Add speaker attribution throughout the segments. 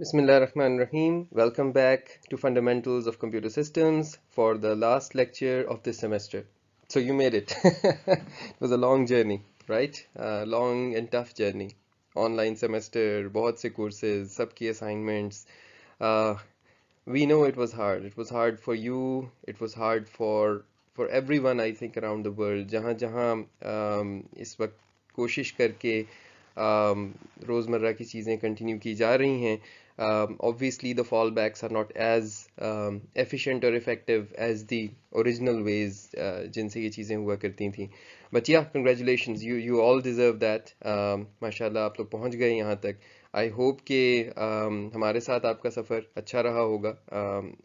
Speaker 1: Bismillahirrahmanirrahim. Welcome back to Fundamentals of Computer Systems for the last lecture of this semester. So you made it. It was a long journey, right? Long and tough journey. Online semester, बहुत से courses, सबकी assignments. Uh, we know it was hard. It was hard for you. It was hard for everyone, I think, around the world. जहाँ जहाँ इस वक्त कोशिश करके रोज़मर्रा की चीज़ें कंटिन्यू की जा रही हैं, obviously the fallbacks are not as efficient or effective as the original ways जिनसे ये चीज़ें हुआ करती थी. But yeah, congratulations, you all deserve that. माशाल्लाह आप लोग पहुंच गए यहाँ तक. आई होप कि हमारे साथ आपका सफ़र अच्छा रहा होगा.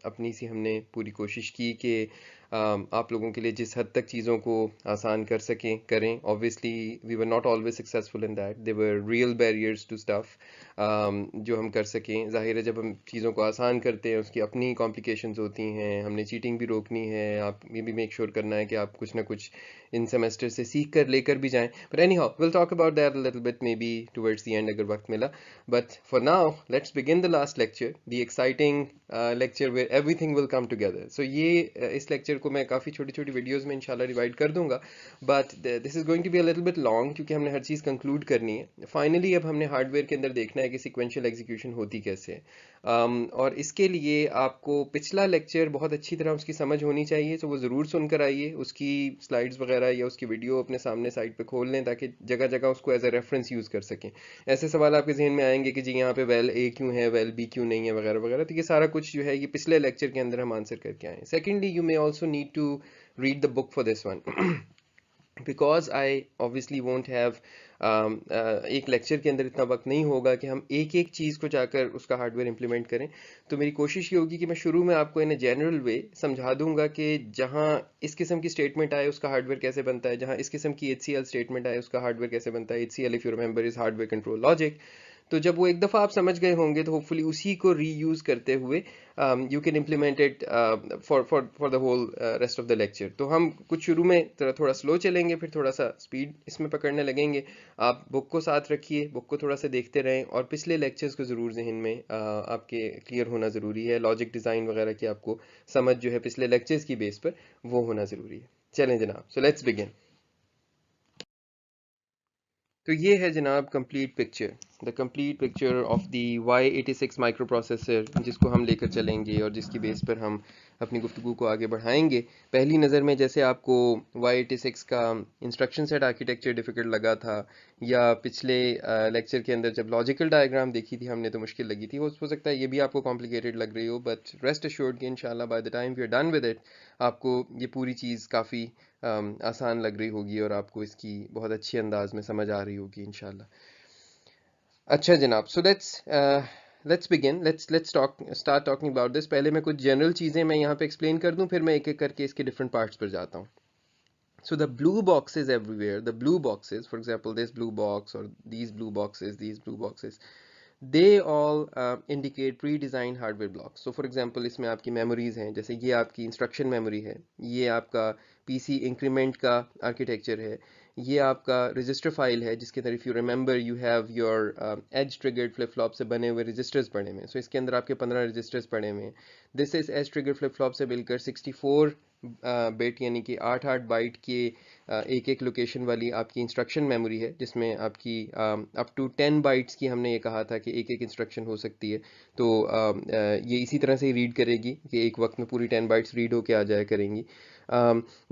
Speaker 1: अपनी सी हमने पूरी कोशिश की कि आप लोगों के लिए जिस हद तक चीज़ों को आसान कर सकें करें. Obviously we were not always successful in that. They were real barriers to stuff जो हम कर सकें. ज़ाहिर है जब हम चीज़ों को आसान करते हैं उसकी अपनी कॉम्प्लिकेशंस होती हैं. हमने चीटिंग भी रोकनी है. आप ये भी मेक श्योर करना है कि आप कुछ ना कुछ इन सेमेस्टर से सीख कर लेकर भी जाएं. But any how will talk about that a little bit may be towards the end अगर वक्त मिला. But for now, let's begin the last lecture, the exciting lecture where everything will come together. So ये इस lecture को मैं काफ़ी छोटी-छोटी videos में इंशाल्लाह divide कर दूंगा. But this is going to be a little bit long क्योंकि हमने हर चीज़ conclude करनी है. Finally अब हमने hardware के अंदर देखना है कि sequential execution होती कैसे है. और इसके लिए आपको पिछला lecture बहुत अच्छी तरह उसकी समझ होनी चाहिए. तो वो ज़रूर सुनकर आइए. उसकी slides वगैरह या उसकी video अपने सामने साइड पे खोल लें ताकि जगह-जगह उसको as a reference यूज़ कर सकें. ऐसे सवाल आपके जहन में आएंगे कि जी यहाँ पे वेल ए क्यों है, वेल बी क्यों नहीं है, वगैरह वगैरह. तो ये सारा कुछ जो है ये पिछले लेक्चर के अंदर हम आंसर करके आए. Secondly you may also need to read the book for this one because I obviously won't have एक लेक्चर के अंदर इतना वक्त नहीं होगा कि हम एक एक चीज़ को जाकर उसका हार्डवेयर इंप्लीमेंट करें. तो मेरी कोशिश ये होगी कि मैं शुरू में आपको इन ए जनरल वे समझा दूंगा कि जहाँ इस किस्म की स्टेटमेंट आए उसका हार्डवेयर कैसे बनता है, जहाँ इस किस्म की HCL स्टेटमेंट आए उसका हार्डवेयर कैसे बनता है. HCL if you remember is hardware control logic. तो जब वो एक दफ़ा आप समझ गए होंगे तो होपफुली उसी को रीयूज़ करते हुए you can implement it for the whole rest of the lecture. तो हम कुछ शुरू में थोड़ा स्लो चलेंगे, फिर थोड़ा सा स्पीड इसमें पकड़ने लगेंगे. आप बुक को साथ रखिए, बुक को थोड़ा सा देखते रहें और पिछले लेक्चर्स को ज़रूर जहन में आपके क्लियर होना ज़रूरी है. लॉजिक डिज़ाइन वगैरह की आपको समझ जो है पिछले लेक्चर्स की बेस पर वो होना ज़रूरी है. चलें जनाब, सो लेट्स बिगिन. तो ये है जनाब complete picture, the complete picture of the Y86 micro processor जिसको हम लेकर चलेंगे और जिसकी बेस पर हम अपनी गुफ्तगू को आगे बढ़ाएंगे. पहली नज़र में जैसे आपको Y86 का इंस्ट्रक्शन सेट आर्किटेक्चर डिफ़िकल्ट लगा था या पिछले लेक्चर के अंदर जब लॉजिकल डायग्राम देखी थी हमने तो मुश्किल लगी थी, हो सकता है ये भी आपको कॉम्प्लिकेटेड लग रही हो. बट रेस्ट अश्योर्ड कि इंशाल्लाह by the time we are done with it आपको ये पूरी चीज़ काफ़ी आसान लग रही होगी और आपको इसकी बहुत अच्छी अंदाज में समझ आ रही होगी इंशाल्लाह. अच्छा जनाब, so let's begin. Let's start talking about this. पहले मैं कुछ जनरल चीज़ें मैं यहाँ पे एक्सप्लेन कर दूँ, फिर मैं एक एक करके इसके डिफरेंट पार्ट्स पर जाता हूँ. So the blue boxes everywhere, the blue boxes, for example, this blue box or these blue boxes, they all indicate pre-designed hardware blocks. So for example, इसमें आपकी memories हैं, जैसे ये आपकी instruction memory है, ये आपका PC increment का architecture है, ये आपका register file है जिसके अंदर if you remember you have your edge triggered flip flop से बने हुए registers पड़े हुए हैं. So इसके अंदर आपके 15 registers पड़े हुए हैं. This is edge triggered flip flop से मिलकर 64 बिट यानी कि 8-8 बाइट के एक एक लोकेशन वाली आपकी इंस्ट्रक्शन मेमोरी है जिसमें आपकी अप टू 10 बाइट्स की हमने ये कहा था कि एक एक इंस्ट्रक्शन हो सकती है. तो ये इसी तरह से ही रीड करेगी कि एक वक्त में पूरी 10 बाइट्स रीड होके आ जाया करेंगी.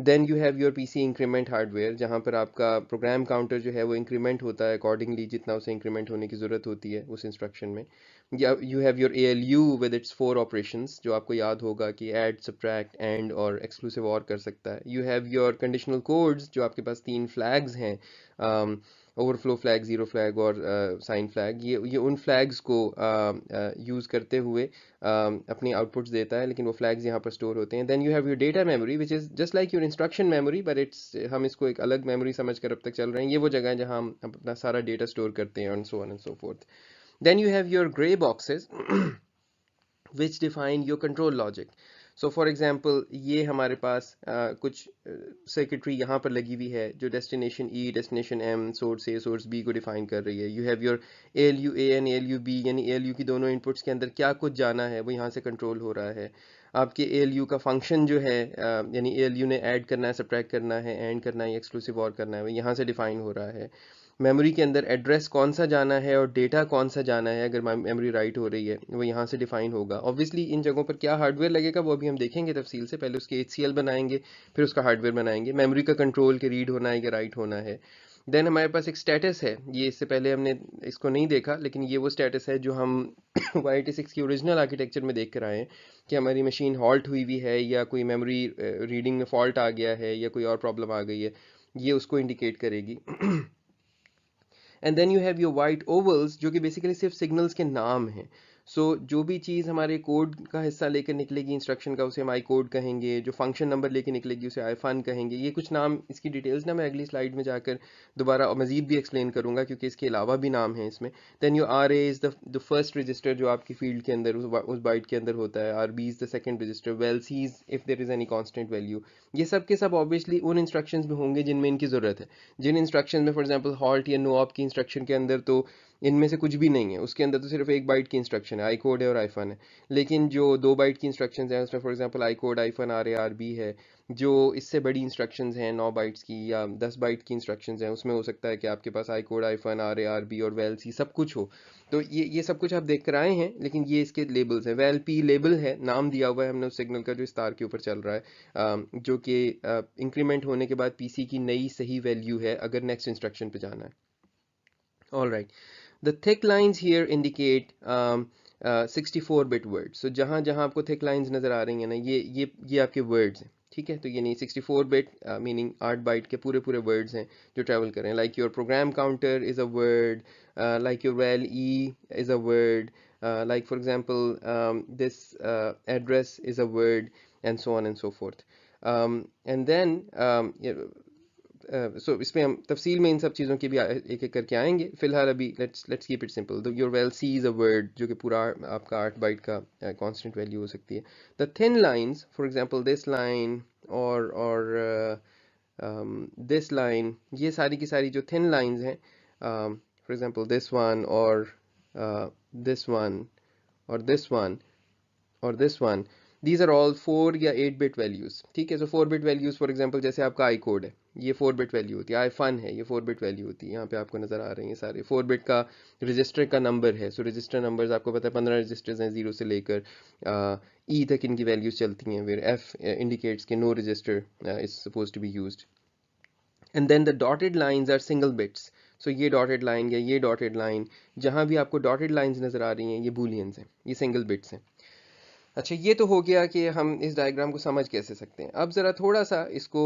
Speaker 1: Then you have your PC increment hardware जहाँ पर आपका प्रोग्राम काउंटर जो है वो इंक्रीमेंट होता है अकॉर्डिंगली जितना उसे इंक्रीमेंट होने की ज़रूरत होती है उस इंस्ट्रक्शन में. You have your ALU with its 4 operations जो आपको याद होगा कि add, subtract, and और exclusive OR कर सकता है. You have your conditional codes जो आपके पास 3 flags हैं, overflow flag, zero flag और sign flag. ये उन flags को यूज़ करते हुए अपनी outputs देता है, लेकिन वो flags यहाँ पर store होते हैं. Then you have your data memory which is just like your instruction memory but हम इसको एक अलग memory समझ कर अब तक चल रहे हैं. ये वो जगह है जहाँ हम अपना सारा data store करते हैं and so on and so forth. Then you have your gray boxes which define your control logic. So for example ये हमारे पास कुछ सर्किटरी यहाँ पर लगी हुई है जो डेस्टिनेशन ई, डेस्टिनेशन एम, सोर्स ए, सोर्स बी को डिफाइन कर रही है। You have your ALU A and ALU B, यानी ALU की दोनों इनपुट्स के अंदर क्या कुछ जाना है वो यहाँ से कंट्रोल हो रहा है। आपके ALU का फंक्शन जो है यानी ALU ने ऐड करना है, सब्ट्रैक्ट करना है, एंड करना है, एक्सक्लूसिव और करना है, वो यहाँ से डिफाइन हो रहा है। मेमोरी के अंदर एड्रेस कौन सा जाना है और डेटा कौन सा जाना है, अगर मेमोरी राइट हो रही है वो यहाँ से डिफाइन होगा। ऑब्वियसली इन जगहों पर क्या हार्डवेयर लगेगा वो अभी हम देखेंगे तफसील से, पहले उसके HCL बनाएंगे फिर उसका हार्डवेयर बनाएंगे। मेमोरी का कंट्रोल के रीड होना है या राइट होना है। देन हमारे पास एक स्टेटस है, ये इससे पहले हमने इसको नहीं देखा लेकिन ये वो स्टेटस है जो हम y86 की ओरिजिनल आर्किटेक्चर में देख कर आए हैं कि हमारी मशीन हॉल्ट हुई हुई है या कोई मेमोरी रीडिंग में फॉल्ट आ गया है या कोई और प्रॉब्लम आ गई है, ये उसको इंडिकेट करेगी। And then you have your white ovals जो कि बेसिकली सिर्फ सिग्नल्स के नाम हैं। सो जो भी चीज़ हमारे कोड का हिस्सा लेकर निकलेगी इंस्ट्रक्शन का उसे हम आई कोड कहेंगे, जो फंक्शन नंबर लेके निकलेगी उसे आई फन कहेंगे। ये कुछ नाम, इसकी डिटेल्स ना मैं अगली स्लाइड में जाकर दोबारा और मजीद भी एक्सप्लेन करूंगा क्योंकि इसके अलावा भी नाम है इसमें। Then your RA is the first register जो आपकी फील्ड के अंदर उस बाइट के अंदर होता है। RB is the second register. Val C is if there is any constant value. ये सब के सब ऑब्वियसली उन इंस्ट्रक्शंस में होंगे जिनमें इनकी ज़रूरत है। जिन इंस्ट्रक्शन में फॉर एग्जांपल हॉल्ट या नो ऑप की इंस्ट्रक्शन के अंदर तो इनमें से कुछ भी नहीं है, उसके अंदर तो सिर्फ एक बाइट की इंस्ट्रक्शन है, आई कोड है और आई फन है। लेकिन जो 2 बाइट की इंस्ट्रक्शंस हैं उसमें for example I code, I fun, RA, RB है। जो इससे बड़ी इंस्ट्रक्शंस हैं 9 बाइट्स की या 10 बाइट की इंस्ट्रक्शंस हैं उसमें हो सकता है कि आपके पास आई कोड, आई फन, RA, RB और वेल सी सब कुछ हो। तो ये सब कुछ आप देख कर आए हैं, लेकिन ये इसके लेबल्स हैं। वेल पी लेबल है, नाम दिया हुआ है हमने उस सिग्नल का जो इस तार के ऊपर चल रहा है, जो कि इंक्रीमेंट होने के बाद PC की नई सही वैल्यू है अगर नेक्स्ट इंस्ट्रक्शन पे जाना है। All right, the thick lines here indicate 64-bit words. So जहाँ जहाँ आपको thick lines नज़र आ रही हैं ना, ये आपके words हैं, ठीक है। तो ये नहीं 64-bit मीनिंग 8 बाइट के पूरे पूरे words हैं जो ट्रैवल कर रहे हैं। Like your program counter is a word, like your val e is a word, like for example this address is a word, and so on and so forth. And then सो इसमें हम तफसील में इन सब चीज़ों की भी एक एक करके आएंगे। फिलहाल अभी let's keep it simple. Your val C is a word जो कि पूरा आपका 8 बाइट का कांस्टेंट वैल्यू हो सकती है। The thin lines for example this line और दिस लाइन, ये सारी की सारी जो थिन लाइंस हैं, फॉर एग्जांपल दिस वन और दिस वन और दिस वन और this one, these are all 4 या 8 बिट वैल्यूज, ठीक है। So 4 bit values for example जैसे आपका आई कोड है, ये 4 बिट वैल्यू होती है। आई फन है, ये 4 बिट वैल्यू होती है। यहाँ पे आपको नजर आ रहे हैं सारे 4 बिट का रजिस्टर का नंबर है। सो रजिस्टर नंबर्स आपको पता है 15 रजिस्टर्स हैं, 0 से लेकर ई तक इनकी वैल्यूज चलती हैं। फिर एफ इंडिकेट्स के no register is suppose to be used. And then the dotted lines are single bits. So ये डॉटेड लाइन या ये डॉटेड लाइन, जहाँ भी आपको डॉटेड लाइंस नजर आ रही हैं, ये बूलियंस हैं, ये सिंगल बिट्स हैं। अच्छा, ये तो हो गया कि हम इस डायग्राम को समझ कैसे सकते हैं। अब ज़रा थोड़ा सा इसको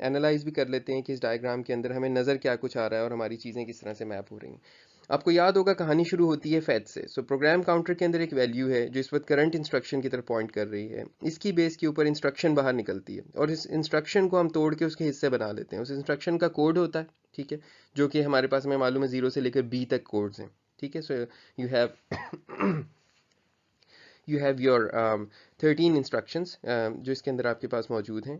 Speaker 1: एनालाइज भी कर लेते हैं कि इस डायग्राम के अंदर हमें नज़र क्या कुछ आ रहा है और हमारी चीज़ें किस तरह से मैप हो रही हैं। आपको याद होगा कहानी शुरू होती है फैच से। सो प्रोग्राम काउंटर के अंदर एक वैल्यू है जो इस वक्त करंट इंस्ट्रक्शन की तरफ पॉइंट कर रही है। इसकी बेस के ऊपर इंस्ट्रक्शन बाहर निकलती है और इस इंस्ट्रक्शन को हम तोड़ के उसके हिस्से बना लेते हैं। उस इंस्ट्रक्शन का कोड होता है, ठीक है, जो कि हमारे पास हमें मालूम है 0 से लेकर B तक कोड्स हैं, ठीक है। सो you have your 13 instructions जो इसके अंदर आपके पास मौजूद हैं।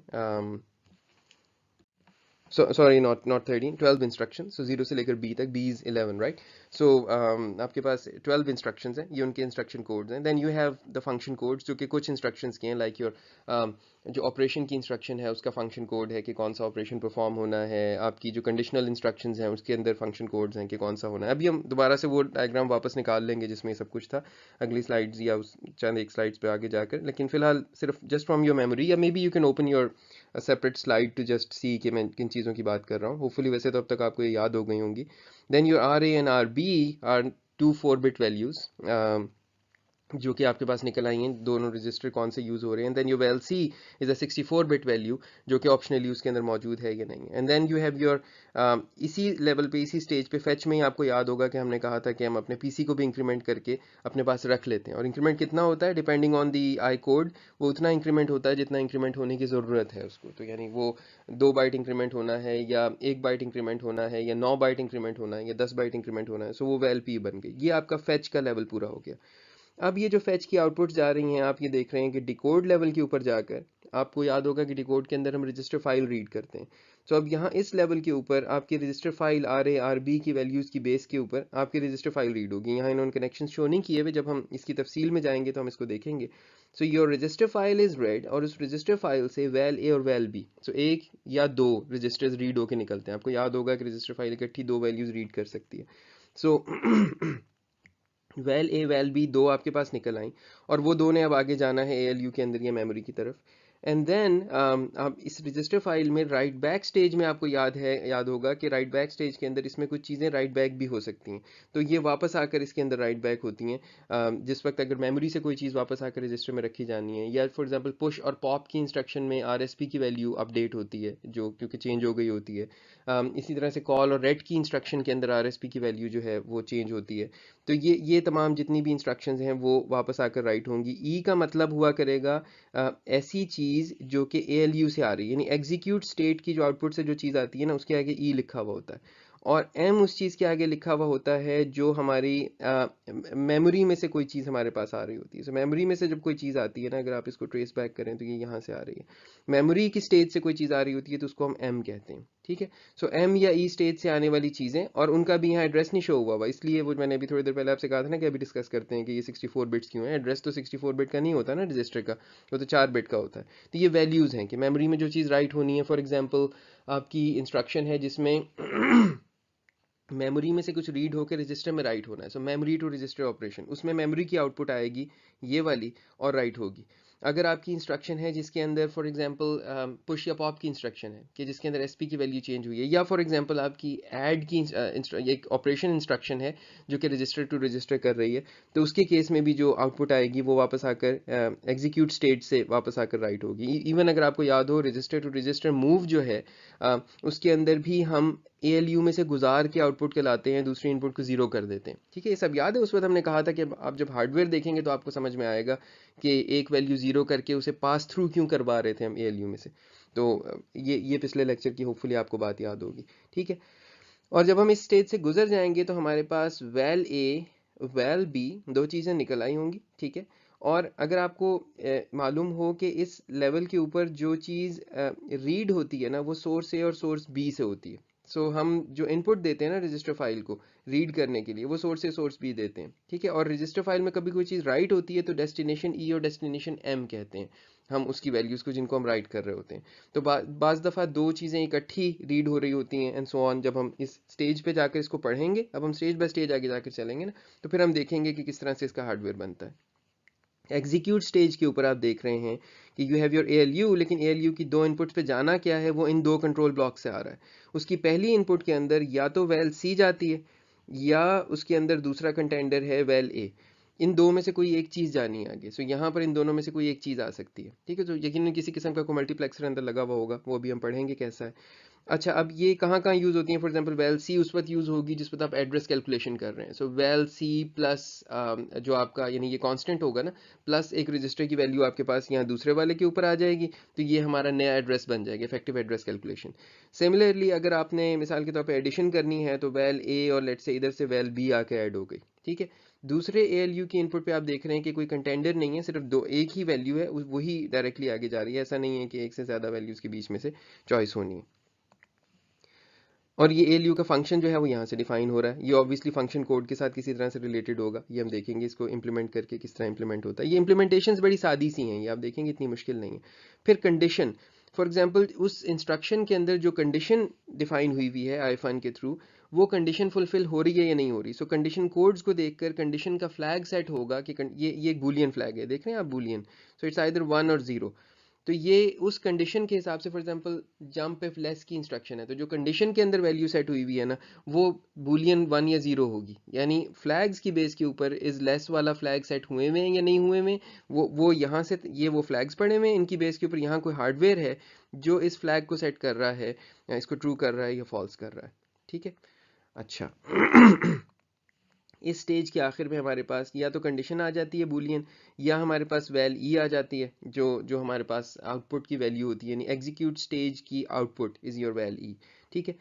Speaker 1: sorry, not 13, 12 instructions। so 0 से लेकर B तक, B is 11, right? so आपके पास 12 instructions हैं, ये उनके instruction codes हैं। then you have the function codes जो कि कुछ instructions के हैं, like your जो ऑपरेशन की इंस्ट्रक्शन है उसका फंक्शन कोड है कि कौन सा ऑपरेशन परफॉर्म होना है। आपकी जो कंडीशनल इंस्ट्रक्शंस हैं उसके अंदर फंक्शन कोड्स हैं कि कौन सा होना है। अभी हम दोबारा से वो डायग्राम वापस निकाल लेंगे जिसमें सब कुछ था अगली स्लाइड्स या उस चंद एक स्लाइड्स पे आगे जाकर। लेकिन फिलहाल सिर्फ जस्ट फ्रॉम योर मेमोरी, या maybe you can open your separate slide to just see कि मैं किन चीज़ों की बात कर रहा हूँ। होपफुली वैसे तो अब तक आपको ये याद हो गई होंगी। Then your RA and RB are 2 4-bit values जो कि आपके पास निकल आई हैं, दोनों रजिस्टर कौन से यूज़ हो रहे हैं। Then you val C is a 64-bit value जो कि ऑप्शनल यूज़ के अंदर मौजूद है या नहीं है। And then you have your इसी लेवल पे, इसी स्टेज पे फैच में ही आपको याद होगा कि हमने कहा था कि हम अपने PC को भी इंक्रीमेंट करके अपने पास रख लेते हैं। और इंक्रीमेंट कितना होता है depending on the I code, वो उतना इंक्रीमेंट होता है जितना इंक्रीमेंट होने की ज़रूरत है उसको। तो यानी वो 2 बाइट इंक्रीमेंट होना है या 1 बाइट इंक्रीमेंट होना है या 9 बाइट इंक्रीमेंट होना है या 10 बाइट इंक्रीमेंट होना है। सो वो वेल पी बन गई। ये आपका फैच का लेवल पूरा हो गया। अब ये जो फैच की आउटपुट्स जा रही हैं, आप ये देख रहे हैं कि डिकोड लेवल के ऊपर जाकर आपको याद होगा कि डिकोड के अंदर हम रजिस्टर फाइल रीड करते हैं। तो अब यहाँ इस लेवल के ऊपर आपकी register file R A are B की वैल्यूज़ की बेस के ऊपर आपकी रजिस्टर फाइल रीड होगी। यहाँ इन्होंने कनेक्शन शो नहीं किए हुए, जब हम इसकी तफसील में जाएंगे तो हम इसको देखेंगे। So your register file is red, और उस रजिस्टर फाइल से वैल ए और वैल बी, सो एक या दो रजिस्टर्स रीड होके निकलते हैं। आपको याद होगा कि रजिस्टर फाइल इकट्ठी दो वैल्यूज रीड कर सकती है। सो वैल ए वैल बी दो आपके पास निकल आई, और वो दो ने अब आगे जाना है ALU के अंदर या मेमोरी की तरफ। एंड देन आप इस रजिस्टर फाइल में राइट बैक स्टेज में आपको याद होगा कि राइट बैक स्टेज के अंदर इसमें कुछ चीज़ें राइट बैक भी हो सकती हैं, तो ये वापस आकर इसके अंदर राइट बैक होती हैं। जिस वक्त अगर मेमोरी से कोई चीज़ वापस आकर रजिस्टर में रखी जानी है, या फॉर एग्जांपल पुश और पॉप की इंस्ट्रक्शन में RSP की वैल्यू अपडेट होती है जो क्योंकि चेंज हो गई होती है। इसी तरह से कॉल और रेड की इंस्ट्रक्शन के अंदर RSP की वैल्यू जो है वो चेंज होती है। तो ये तमाम जितनी भी इंस्ट्रक्शंस हैं वो वापस आकर राइट होंगी। ई का मतलब हुआ करेगा ऐसी चीज़ जो कि ALU से आ रही है, यानी एग्जीक्यूट स्टेट की जो आउटपुट से जो चीज़ आती है ना, उसके आगे ई लिखा हुआ होता है, और M उस चीज़ के आगे लिखा हुआ होता है जो हमारी मेमोरी में से कोई चीज़ हमारे पास आ रही होती है। सो मेमोरी में से जब कोई चीज़ आती है ना, अगर आप इसको ट्रेस बैक करें तो ये यहाँ से आ रही है। मेमोरी की स्टेज से कोई चीज़ आ रही होती है तो उसको हम M कहते हैं, ठीक है। सो M या E स्टेज से आने वाली चीज़ें, और उनका भी यहाँ एड्रेस नहीं शो हुआ, इसलिए वो मैंने अभी थोड़ी देर पहले आपसे कहा था ना कि अभी डिस्कस करते हैं कि ये 64 बिट्स क्यों है। एड्रेस तो 64 बिट का नहीं होता ना रजिस्टर का, वो तो 4 बिट का होता है। तो ये वैल्यूज़ हैं कि मेमोरी में जो चीज़ राइट होनी है। फॉर एग्जाम्पल आपकी इंस्ट्रक्शन है जिसमें मेमोरी में से कुछ रीड होकर रजिस्टर में राइट होना है। सो मेमोरी टू रजिस्टर ऑपरेशन, उसमें मेमोरी की आउटपुट आएगी ये वाली और राइट होगी। अगर आपकी इंस्ट्रक्शन है जिसके अंदर फॉर एग्जांपल पुश या पॉप की इंस्ट्रक्शन है कि जिसके अंदर SP की वैल्यू चेंज हुई है, या फॉर एग्जांपल आपकी ऐड की एक ऑपरेशन इंस्ट्रक्शन है जो कि रजिस्टर टू रजिस्टर कर रही है, तो उसके केस में भी जो आउटपुट आएगी वो वापस आकर एग्जीक्यूट स्टेट से वापस आकर राइट होगी। इवन अगर आपको याद हो रजिस्टर टू रजिस्टर मूव जो है उसके अंदर भी हम ALU में से गुजार के आउटपुट के लाते हैं, दूसरी इनपुट को जीरो कर देते हैं, ठीक है। ये सब याद है? उस वक्त हमने कहा था कि आप जब हार्डवेयर देखेंगे तो आपको समझ में आएगा कि एक वैल्यू जीरो करके उसे पास थ्रू क्यों करवा रहे थे हम ALU में से। तो ये पिछले लेक्चर की होपफुली आपको बात याद होगी, ठीक है। और जब हम इस स्टेज से गुजर जाएंगे तो हमारे पास वैल ए वैल बी दो चीज़ें निकल आई होंगी, ठीक है। और अगर आपको मालूम हो कि इस लेवल के ऊपर जो चीज़ रीड होती है ना, वो सोर्स ए और सोर्स बी से होती है। सो हम जो इनपुट देते हैं ना रजिस्टर फाइल को रीड करने के लिए, वो सोर्स ए सोर्स बी देते हैं, ठीक है। और रजिस्टर फाइल में कभी कोई चीज़ राइट होती है तो डेस्टिनेशन ई और डेस्टिनेशन एम कहते हैं हम उसकी वैल्यूज़ को जिनको हम राइट कर रहे होते हैं। तो बाज़ दफ़ा दो चीज़ें इकट्ठी रीड हो रही होती हैं एंड सो ऑन। जब हम इस स्टेज पे जाकर इसको पढ़ेंगे, अब हम स्टेज बाय स्टेज आगे जाकर चलेंगे ना, तो फिर हम देखेंगे कि किस तरह से इसका हार्डवेयर बनता है। एग्जीक्यूट स्टेज के ऊपर आप देख रहे हैं कि यू हैव योर ALU, लेकिन ALU की दो इनपुट्स पे जाना क्या है, वो इन दो कंट्रोल ब्लॉक से आ रहा है। उसकी पहली इनपुट के अंदर या तो वैल C जाती है, या उसके अंदर दूसरा कंटेंडर है वैल A। इन दो में से कोई एक चीज़ जानी है आगे। सो यहाँ पर इन दोनों में से कोई एक चीज़ आ सकती है, ठीक है। तो यकीनन किसी किस्म का कोई मल्टीप्लेक्सर अंदर लगा हुआ होगा, वो भी हम पढ़ेंगे कैसा है। अच्छा, अब ये कहाँ कहाँ यूज़ होती हैं? फॉर एग्जांपल वैल सी उस वक्त यूज़ होगी जिस वक्त आप एड्रेस कैलकुलेशन कर रहे हैं। सो वैल सी प्लस जो आपका यानी ये कांस्टेंट होगा ना, प्लस एक रजिस्टर की वैल्यू आपके पास यहाँ दूसरे वाले के ऊपर आ जाएगी, तो ये हमारा नया एड्रेस बन जाएगा, इफेक्टिव एड्रेस कैलकुलेशन। सिमिलरली अगर आपने मिसाल के तौर पर एडिशन करनी है तो वैल ए और लेट्स से इधर से वैल बी आके ऐड हो गई, ठीक है। दूसरे ALU की इनपुट पे आप देख रहे हैं कि कोई कंटेंडर नहीं है, सिर्फ दो एक ही वैल्यू है, वही डायरेक्टली आगे जा रही है। ऐसा नहीं है कि एक से ज़्यादा वैल्यूज़ के बीच में से चॉइस होनी है। और ये ALU का फंक्शन जो है वो यहाँ से डिफाइन हो रहा है। ये ऑब्वियसली फंक्शन कोड के साथ किसी तरह से रिलेटेड होगा, ये हम देखेंगे इसको इंप्लीमेंट करके किस तरह इंप्लीमेंट होता है। ये इंप्लीमेंटेशंस बड़ी सादी सी हैं, ये आप देखेंगे इतनी मुश्किल नहीं है। फिर कंडीशन, फॉर एग्जांपल उस इंस्ट्रक्शन के अंदर जो कंडीशन डिफाइन हुई हुई है आईफन के थ्रू, वो कंडीशन फुलफिल हो रही है या नहीं हो रही। सो कंडीशन कोड्स को देखकर कंडीशन का फ्लैग सेट होगा कि ये एक बूलियन फ्लैग है, देख रहे हैं आप बूलियन। सो इट्स आइदर 1 और 0। तो ये उस कंडीशन के हिसाब से, for example jump if less की इंस्ट्रक्शन है, तो जो कंडीशन के अंदर वैल्यू सेट हुई हुई है ना, वो बूलियन 1 या 0 होगी। यानी फ्लैग्स की बेस के ऊपर इज लेस वाला फ्लैग सेट हुए हुए हैं या नहीं हुए हुए, वो यहाँ से ये वो फ्लैग्स पड़े हुए हैं, इनकी बेस के ऊपर यहाँ कोई हार्डवेयर है जो इस फ्लैग को सेट कर रहा है, या इसको ट्रू कर रहा है या फॉल्स कर रहा है, ठीक है। अच्छा इस स्टेज के आखिर में हमारे पास या तो कंडीशन आ जाती है बूलियन, या हमारे पास वैल ई आ जाती है जो हमारे पास आउटपुट की वैल्यू होती है, यानी एग्जीक्यूट स्टेज की आउटपुट इज योर वैल ई, ठीक है।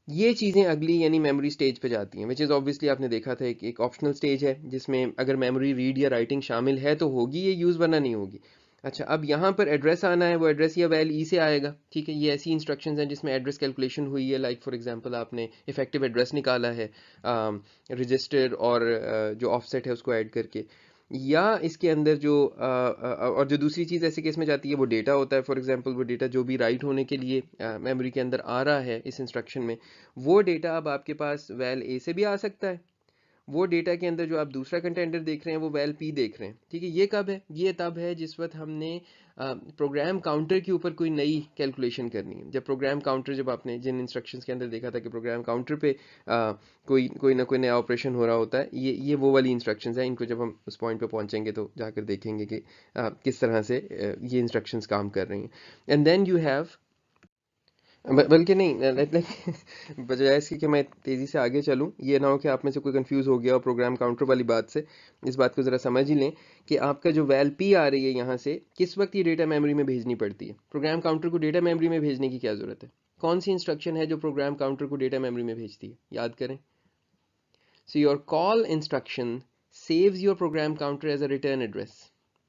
Speaker 1: ये चीज़ें अगली यानी मेमोरी स्टेज पे जाती हैं, विच इज़ ऑब्वियसली आपने देखा था एक ऑप्शनल स्टेज है जिसमें अगर मेमोरी रीड या राइटिंग शामिल है तो होगी ये यूज़, वरना नहीं होगी। अच्छा, अब यहाँ पर एड्रेस आना है, वो एड्रेस या वैल ई से आएगा, ठीक है। ये ऐसी इंस्ट्रक्शंस हैं जिसमें एड्रेस कैलकुलेशन हुई है, लाइक फॉर एग्जांपल आपने इफेक्टिव एड्रेस निकाला है रजिस्टर और जो ऑफसेट है उसको ऐड करके, या इसके अंदर जो और जो दूसरी चीज़ ऐसे केस में जाती है वो डेटा होता है। फॉर एग्जांपल वो डेटा जो भी राइट होने के लिए मेमोरी के अंदर आ रहा है इस इंस्ट्रक्शन में, वो डेटा अब आपके पास वैल ए से भी आ सकता है। वो डेटा के अंदर जो आप दूसरा कंटेंडर देख रहे हैं वो वैल पी देख रहे हैं, ठीक है। ये कब है? ये तब है जिस वक्त हमने प्रोग्राम काउंटर के ऊपर कोई नई कैलकुलेशन करनी है। जब प्रोग्राम काउंटर, जब आपने जिन इंस्ट्रक्शंस के अंदर देखा था कि प्रोग्राम काउंटर पे कोई कोई ना कोई नया ऑपरेशन हो रहा होता है, ये वो वाली इंस्ट्रक्शंस हैं। इनको जब हम उस पॉइंट पे पहुंचेंगे तो जाकर देखेंगे कि किस तरह से ये इंस्ट्रक्शंस काम कर रही हैं। एंड देन यू हैव, बल्कि नहीं, बजाय इसके कि मैं तेज़ी से आगे चलूं, ये ना हो कि आप में से कोई कंफ्यूज हो गया और प्रोग्राम काउंटर वाली बात से। इस बात को ज़रा समझ ही लें कि आपका जो वैल पी आ रही है यहाँ से, किस वक्त ये डेटा मेमोरी में भेजनी पड़ती है। प्रोग्राम काउंटर को डेटा मेमोरी में भेजने की क्या ज़रूरत है? कौन सी इंस्ट्रक्शन है जो प्रोग्राम काउंटर को डेटा मेमोरी में भेजती है? याद करें। So your call instruction saves your program counter as a return address.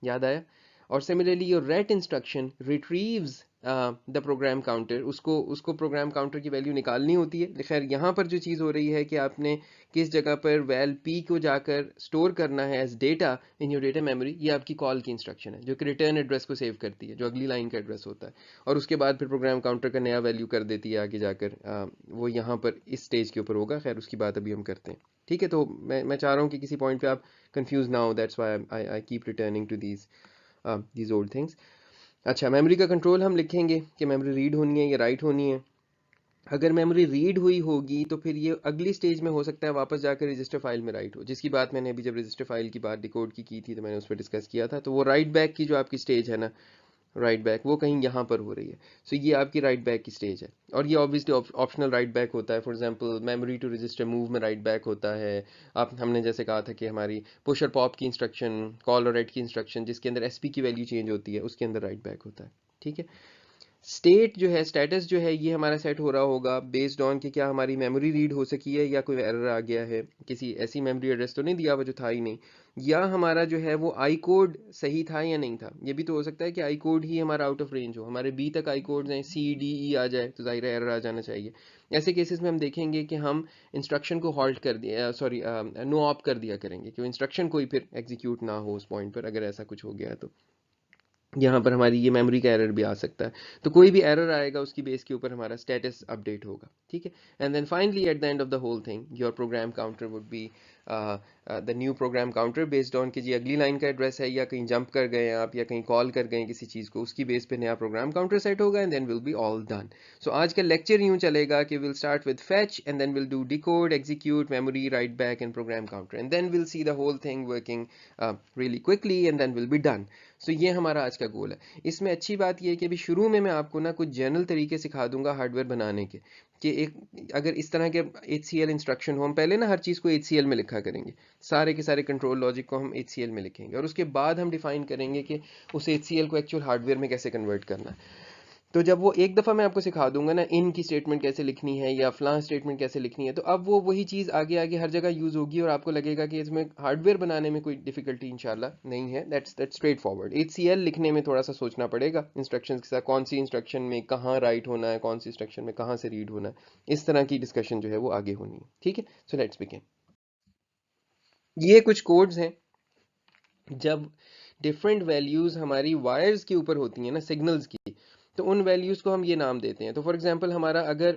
Speaker 1: याद आया? और similarly your rate instruction retrieves the program counter, उसको प्रोग्राम काउंटर की वैल्यू निकालनी होती है। खैर यहाँ पर जो चीज़ हो रही है कि आपने किस जगह पर वैल पी को जाकर स्टोर करना है as data in your data memory, ये आपकी कॉल की इंस्ट्रक्शन है जो कि रिटर्न एड्रेस को सेव करती है, जो अगली लाइन का एड्रेस होता है, और उसके बाद फिर प्रोग्राम काउंटर का नया वैल्यू कर देती है आगे जाकर। वो यहाँ पर इस स्टेज के ऊपर होगा। खैर उसकी बात अभी हम करते हैं, ठीक है। तो मैं चाह रहा हूँ कि किसी पॉइंट पे आप कंफ्यूज ना हो, that's why I keep returning to these old things. अच्छा, मेमोरी का कंट्रोल हम लिखेंगे कि मेमोरी रीड होनी है या राइट होनी है। अगर मेमोरी रीड हुई होगी तो फिर ये अगली स्टेज में हो सकता है वापस जाकर रजिस्टर फाइल में राइट हो, जिसकी बात मैंने अभी जब रजिस्टर फाइल की बात डिकोड की थी तो मैंने उस पर डिस्कस किया था। तो वो राइट बैक की जो आपकी स्टेज है ना, राइट बैक, वो कहीं यहाँ पर हो रही है। सो ये आपकी राइट बैक की स्टेज है, और ये ऑब्वियसली ऑप्शनल राइट बैक होता है। For example memory to register move में राइट बैक होता है। आप हमने जैसे कहा था कि हमारी पुश और पॉप की इंस्ट्रक्शन, कॉल और राइट की इंस्ट्रक्शन जिसके अंदर एसपी की वैल्यू चेंज होती है, उसके अंदर राइट बैक होता है, ठीक है। स्टेट जो है, स्टेटस जो है, ये हमारा सेट हो रहा होगा बेस्ड ऑन कि क्या हमारी मेमोरी रीड हो सकी है या कोई एरर आ गया है, किसी ऐसी मेमोरी एड्रेस तो नहीं दिया हुआ जो था ही नहीं, या हमारा जो है वो आई कोड सही था या नहीं था। ये भी तो हो सकता है कि आई कोड ही हमारा आउट ऑफ रेंज हो, हमारे बी तक आई कोड हैं, सी डी ई आ जाए तो जाहिर है एरर आ जाना चाहिए। ऐसे केसेस में हम देखेंगे कि हम इंस्ट्रक्शन को हॉल्ट कर दिया, सॉरी नो ऑप कर दिया करेंगे कि इंस्ट्रक्शन कोई फिर एग्जीक्यूट ना हो उस पॉइंट पर, अगर ऐसा कुछ हो गया तो यहाँ पर हमारी ये मेमोरी का एरर भी आ सकता है। तो कोई भी एरर आएगा उसकी बेस के ऊपर हमारा स्टेटस अपडेट होगा, ठीक है। And then finally at the end of the whole thing your program counter would be the new program counter based on कि जी अगली लाइन का एड्रेस है या कहीं जंप कर गए आप या कहीं कॉल कर गए किसी चीज़ को, उसकी बेस पे नया प्रोग्राम काउंटर सेट होगा and then will be all done. So आज का लेक्चर यूँ चलेगा कि will start with fetch and then will do decode, execute, memory, write back and program counter, and then will see the whole thing working really quickly and then will be done. So ये हमारा आज का गोल है। इसमें अच्छी बात यह है कि अभी शुरू में मैं आपको ना कुछ जनरल तरीके सिखा दूंगा हार्डवेयर बनाने के, कि एक अगर इस तरह के HCL इंस्ट्रक्शन हो, हम पहले ना हर चीज़ को HCL में लिखा करेंगे, सारे के सारे कंट्रोल लॉजिक को हम HCL में लिखेंगे, और उसके बाद हम डिफाइन करेंगे कि उस HCL को एक्चुअल हार्डवेयर में कैसे कन्वर्ट करना है। तो जब वो एक दफ़ा मैं आपको सिखा दूंगा ना इन की स्टेटमेंट कैसे लिखनी है या फलां स्टेटमेंट कैसे लिखनी है, तो अब वो वही चीज़ आगे आगे हर जगह यूज़ होगी और आपको लगेगा कि इसमें हार्डवेयर बनाने में कोई डिफिकल्टी इंशाल्लाह नहीं है। That's straight forward. HCL लिखने में थोड़ा सा सोचना पड़ेगा इंस्ट्रक्शंस के साथ, कौन सी इंस्ट्रक्शन में कहाँ राइट होना है, कौन सी इंस्ट्रक्शन में कहाँ से रीड होना है, इस तरह की डिस्कशन जो है वो आगे होनी है, ठीक है। So let's begin. ये कुछ कोड्स हैं जब डिफरेंट वैल्यूज़ हमारी वायर्स के ऊपर होती हैं ना, सिग्नल्स की, तो उन वैल्यूज़ को हम ये नाम देते हैं। तो फॉर एग्जांपल हमारा अगर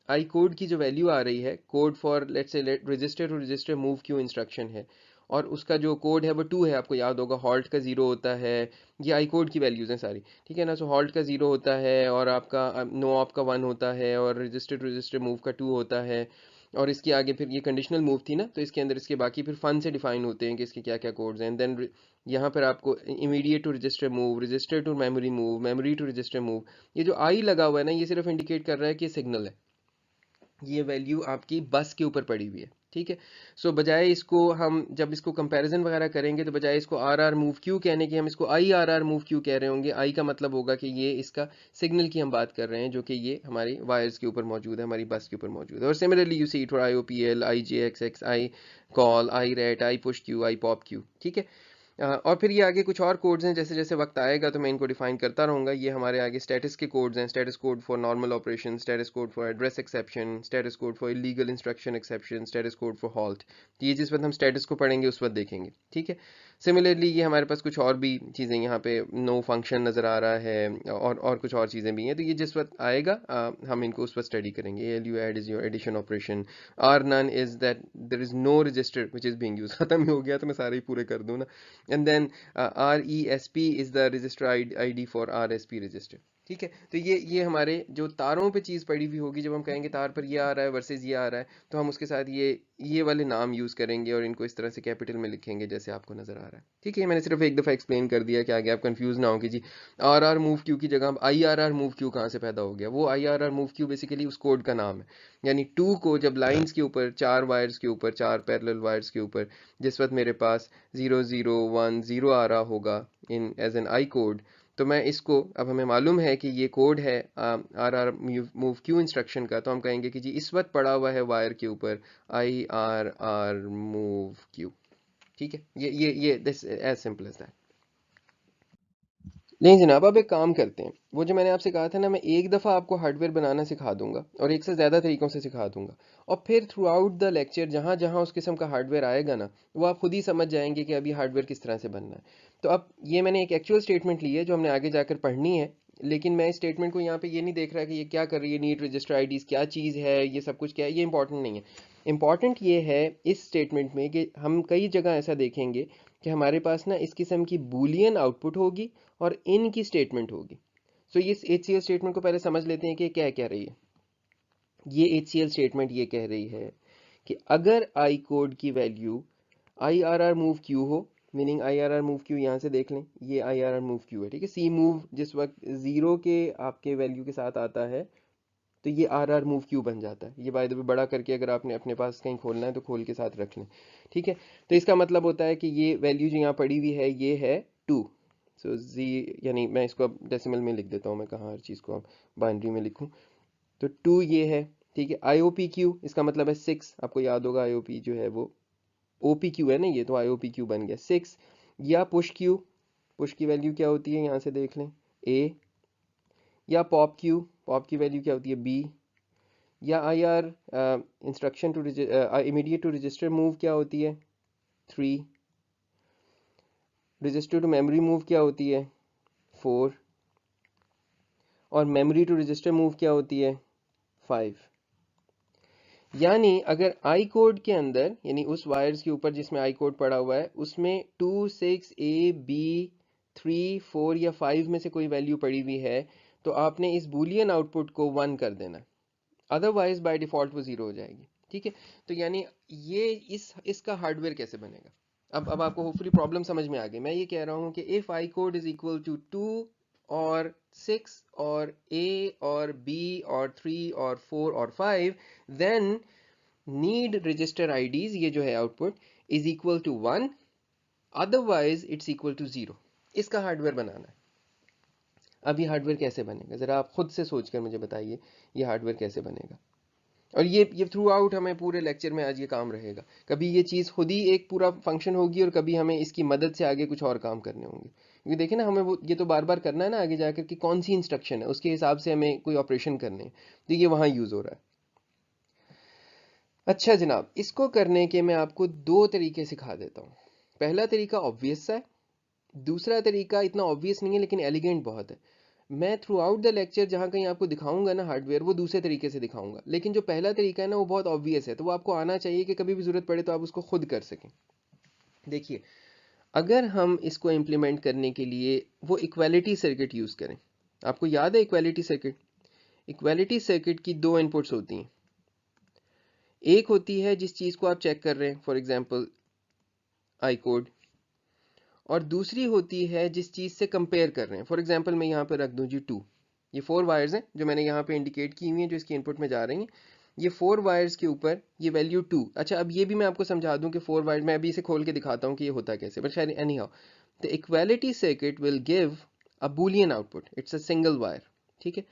Speaker 1: आई कोड की जो वैल्यू आ रही है, code for let's say register to register move Q instruction है, और उसका जो कोड है वो 2 है, आपको याद होगा हॉल्ट का 0 होता है, ये आई कोड की वैल्यूज़ हैं सारी, ठीक है ना। सो हॉल्ट का 0 होता है और आपका नो ऑप का 1 होता है और रजिस्टर टू रजिस्टर मूव का 2 होता है, और इसके आगे फिर ये कंडीशनल मूव थी ना, तो इसके अंदर इसके बाकी फिर फन से डिफाइन होते हैं कि इसके क्या क्या कोड्स हैं। देन यहाँ पर आपको immediate to register move, register to memory move, memory to register move, ये जो आई लगा हुआ है ना, ये सिर्फ इंडिकेट कर रहा है कि सिग्नल है, ये वैल्यू आपकी बस के ऊपर पड़ी हुई है, ठीक है। सो बजाय इसको हम जब इसको कंपैरिजन वगैरह करेंगे तो बजाय इसको आर आर मूव क्यू कहने की हम इसको I R R move Q कह रहे होंगे। आई का मतलब होगा कि ये इसका सिग्नल की हम बात कर रहे हैं जो कि ये हमारी वायर्स के ऊपर मौजूद है, हमारी बस के ऊपर मौजूद है। और similarly you see it for I O P L, I J X X, I call, I ret, I push Q, I pop Q. ठीक है। और फिर ये आगे कुछ और कोड्स हैं, जैसे जैसे वक्त आएगा तो मैं इनको डिफाइन करता रहूँगा। ये हमारे आगे स्टेटस के कोड्स हैं, status code for normal operation, status code for address exception, status code for illegal instruction exception, status code for halt. ये जिस वक्त हम स्टेटस को पढ़ेंगे उस वक्त देखेंगे। ठीक है। सिमिलरली ये हमारे पास कुछ और भी चीज़ें, यहाँ पे नो फंक्शन नज़र आ रहा है और कुछ और चीज़ें भी हैं, तो ये जिस वक्त आएगा हम इनको उस वक्त स्टडी करेंगे। L U add is your addition operation, R none is that there is no register which is being use. खत्म ही हो गया तो मैं सारे ही पूरे कर दूँ ना। And then RESP is the register ID for RSP register. ठीक है। तो ये हमारे जो तारों पे चीज़ पड़ी हुई होगी, जब हम कहेंगे तार पर ये आ रहा है वर्सेस ये आ रहा है, तो हम उसके साथ ये वाले नाम यूज़ करेंगे और इनको इस तरह से कैपिटल में लिखेंगे जैसे आपको नज़र आ रहा है। ठीक है। मैंने सिर्फ एक दफ़ा एक्सप्लेन कर दिया कि आगे आप कंफ्यूज ना हो कि जी RR मूव क्यू की जगह अब IRR मूव क्यू कहाँ से पैदा हो गया। वो IRR मूव क्यू बेसिकली उस कोड का नाम है। यानी 2 को जब लाइन्स के ऊपर, 4 वायर्स के ऊपर, 4 पैरेलल वायर्स के ऊपर जिस वक्त मेरे पास 0010 आ रहा होगा इन एज एन आई कोड, तो मैं इसको, अब हमें मालूम है कि ये कोड है R R move Q instruction का, तो हम कहेंगे कि जी इस वक्त पड़ा हुआ है वायर के ऊपर IRR मूव क्यू। ठीक है। ये this as simple as that. नहीं जनाब, अब एक काम करते हैं, वो जो मैंने आपसे कहा था ना, मैं एक दफ़ा आपको हार्डवेयर बनाना सिखा दूंगा और एक से ज़्यादा तरीक़ों से सिखा दूंगा, और फिर थ्रू आउट द लेक्चर जहाँ जहाँ उस किस्म का हार्डवेयर आएगा ना, वो आप खुद ही समझ जाएंगे कि अभी हार्डवेयर किस तरह से बनना है। तो अब ये मैंने एक एक्चुअल स्टेटमेंट ली है जो हमने आगे जाकर पढ़नी है, लेकिन मैं इस स्टेटमेंट को यहाँ पे ये नहीं देख रहा कि ये क्या कर रही है, नीट रजिस्टर आईडीज़ क्या चीज़ है, ये सब कुछ क्या है, ये इंपॉर्टेंट नहीं है। इंपॉर्टेंट ये है इस स्टेटमेंट में कि हम कई जगह ऐसा देखेंगे कि हमारे पास ना इस किस्म की बूलियन आउटपुट होगी और इन की स्टेटमेंट होगी। सो ये HCL स्टेटमेंट को पहले समझ लेते हैं कि क्या कह रही है। ये HCL स्टेटमेंट ये कह रही है कि अगर आई कोड की वैल्यू IRR मूव क्यू हो, मीनिंग IRR मूव क्यू यहाँ से देख लें, ये IRR मूव क्यू है। ठीक है। सी मूव जिस वक्त 0 के आपके वैल्यू के साथ आता है तो ये RR मूव क्यू बन जाता है। ये बाय द वे बड़ा करके अगर आपने अपने पास कहीं खोलना है तो खोल के साथ रख लें। ठीक है। तो इसका मतलब होता है कि ये वैल्यू जो यहाँ पड़ी हुई है ये है 2। सो जी, यानी मैं इसको अब डेसिमल में लिख देता हूँ, मैं कहाँ हर चीज़ को अब बाइनरी में लिखूँ। तो 2 ये है। ठीक है। IOPQ इसका मतलब है 6, आपको याद होगा IOP जो है वो OPQ है ना, ये तो IOPQ बन गया 6। या पुश क्यू, पुश की वैल्यू क्या होती है यहाँ से देख लें A। या पॉप क्यू, पॉप की वैल्यू क्या होती है B। या IR instruction to immediate to register move क्या होती है 3। रजिस्टर टू मेमोरी मूव क्या होती है 4। और मेमोरी टू रजिस्टर मूव क्या होती है 5। यानी अगर आई कोड के अंदर, यानी उस वायर्स के ऊपर जिसमें आई कोड पड़ा हुआ है, उसमें 2 6 A B 3 4 या 5 में से कोई वैल्यू पड़ी हुई है, तो आपने इस बूलियन आउटपुट को 1 कर देना, अदरवाइज बाय डिफॉल्ट वो 0 हो जाएगी। ठीक है। तो यानी ये इसका हार्डवेयर कैसे बनेगा। अब आपको होपफुली प्रॉब्लम समझ में आ गई। मैं ये कह रहा हूँ कि if I code is equal to 2 और 6 और A और B और 3 और 4 और 5, देन नीड रजिस्टर IDs, ये जो है output, is equal to 1, otherwise it's equal to 0। इसका हार्डवेयर बनाना है। अब ये हार्डवेयर कैसे बनेगा, ज़रा आप खुद से सोचकर मुझे बताइए ये हार्डवेयर कैसे बनेगा। और ये थ्रू आउट हमें पूरे लेक्चर में आज ये काम रहेगा। कभी ये चीज़ खुद ही एक पूरा फंक्शन होगी और कभी हमें इसकी मदद से आगे कुछ और काम करने होंगे, क्योंकि देखें ना, हमें वो ये तो बार बार करना है ना आगे जाकर कि कौन सी इंस्ट्रक्शन है उसके हिसाब से हमें कोई ऑपरेशन करने हैं, तो ये वहाँ यूज़ हो रहा है। अच्छा जनाब, इसको करने के मैं आपको 2 तरीके सिखा देता हूँ। पहला तरीका ऑब्वियस सा है, दूसरा तरीका इतना ऑब्वियस नहीं है लेकिन एलिगेंट बहुत है। मैं थ्रू आउट द लेक्चर जहाँ कहीं आपको दिखाऊंगा ना हार्डवेयर, वो दूसरे तरीके से दिखाऊंगा, लेकिन जो पहला तरीका है ना वो बहुत ऑब्वियस है, तो वो आपको आना चाहिए कि कभी भी ज़रूरत पड़े तो आप उसको खुद कर सकें। देखिए, अगर हम इसको इम्प्लीमेंट करने के लिए वो इक्वालिटी सर्किट यूज़ करें, आपको याद है इक्वालिटी सर्किट। इक्वालिटी सर्किट की 2 इनपुट्स होती हैं। एक होती है जिस चीज़ को आप चेक कर रहे हैं, फॉर एग्जांपल आई कोड, और दूसरी होती है जिस चीज़ से कंपेयर कर रहे हैं। फॉर एग्जांपल मैं यहाँ पर रख दूँ जी 2, ये 4 वायर्स हैं जो मैंने यहाँ पे इंडिकेट की हुई हैं जो इसकी इनपुट में जा रही हैं। ये 4 वायर्स के ऊपर ये वैल्यू 2। अच्छा, अब ये भी मैं आपको समझा दूं कि 4 वायर, मैं अभी इसे खोल के दिखाता हूँ कि ये होता कैसे, बट खैर any how the equality circuit will give a Boolean output, it's a single wire, ठीक है।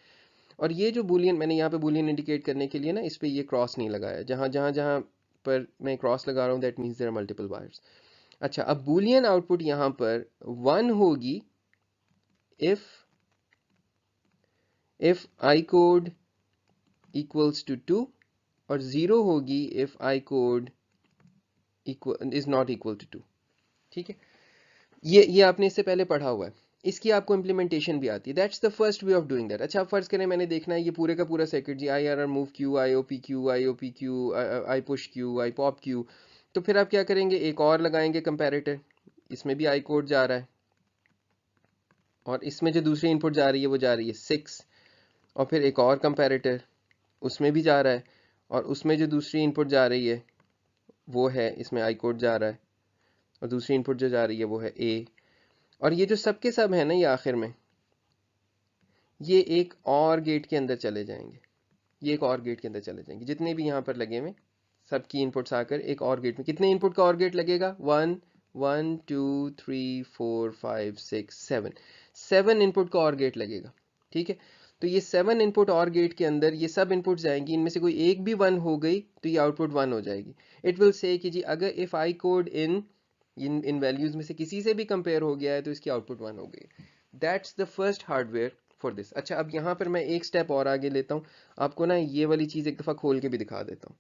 Speaker 1: और ये जो बूलियन, मैंने यहाँ पे बूलियन इंडिकेट करने के लिए ना इस पे ये क्रॉस नहीं लगाया, जहाँ पर मैं क्रॉस लगा रहा हूँ that means there are multiple wires. अच्छा, अब बूलियन आउटपुट यहाँ पर 1 होगी if I code equals to 2 और 0 होगी if I code is not equal to 2, ठीक है। ये आपने इससे पहले पढ़ा हुआ है, इसकी आपको इम्प्लीमेंटेशन भी आती है। That's the first way of doing that. अच्छा, फर्ज करें मैंने देखना है ये पूरे का पूरा circuit G, I R R move Q, I O P Q, I O P Q, I push Q, I pop Q, तो फिर आप क्या करेंगे, एक और लगाएंगे कंपैरेटर, इसमें भी आई कोड जा रहा है और इसमें जो दूसरी इनपुट जा रही है वो जा रही है 6, और फिर एक और कंपैरेटर, उसमें भी जा रहा है, और उसमें जो दूसरी इनपुट जा रही है वो है, इसमें आई कोड जा रहा है, और दूसरी इनपुट जो जा रही है वो है ए। और ये जो सब के सब है ना, ये आखिर में ये एक और गेट के अंदर चले जाएंगे, ये एक और गेट के अंदर चले जाएंगे, जितने भी यहाँ पर लगे हुए सबकी इनपुट्स आकर एक और गेट में, कितने इनपुट का और गेट लगेगा, 1 1 2 3 4 5 6 7, 7 इनपुट का और गेट लगेगा, ठीक है। तो ये 7 इनपुट और गेट के अंदर ये सब इनपुट जाएंगी, इनमें से कोई एक भी 1 हो गई तो ये आउटपुट 1 हो जाएगी। इट विल से कि जी अगर if I code in values में से किसी से भी कंपेयर हो गया है तो इसकी आउटपुट 1 हो गई। That's the first hardware for this. अच्छा, अब यहाँ पर मैं एक स्टेप और आगे लेता हूँ, आपको ना ये वाली चीज़ एक दफ़ा खोल के भी दिखा देता हूँ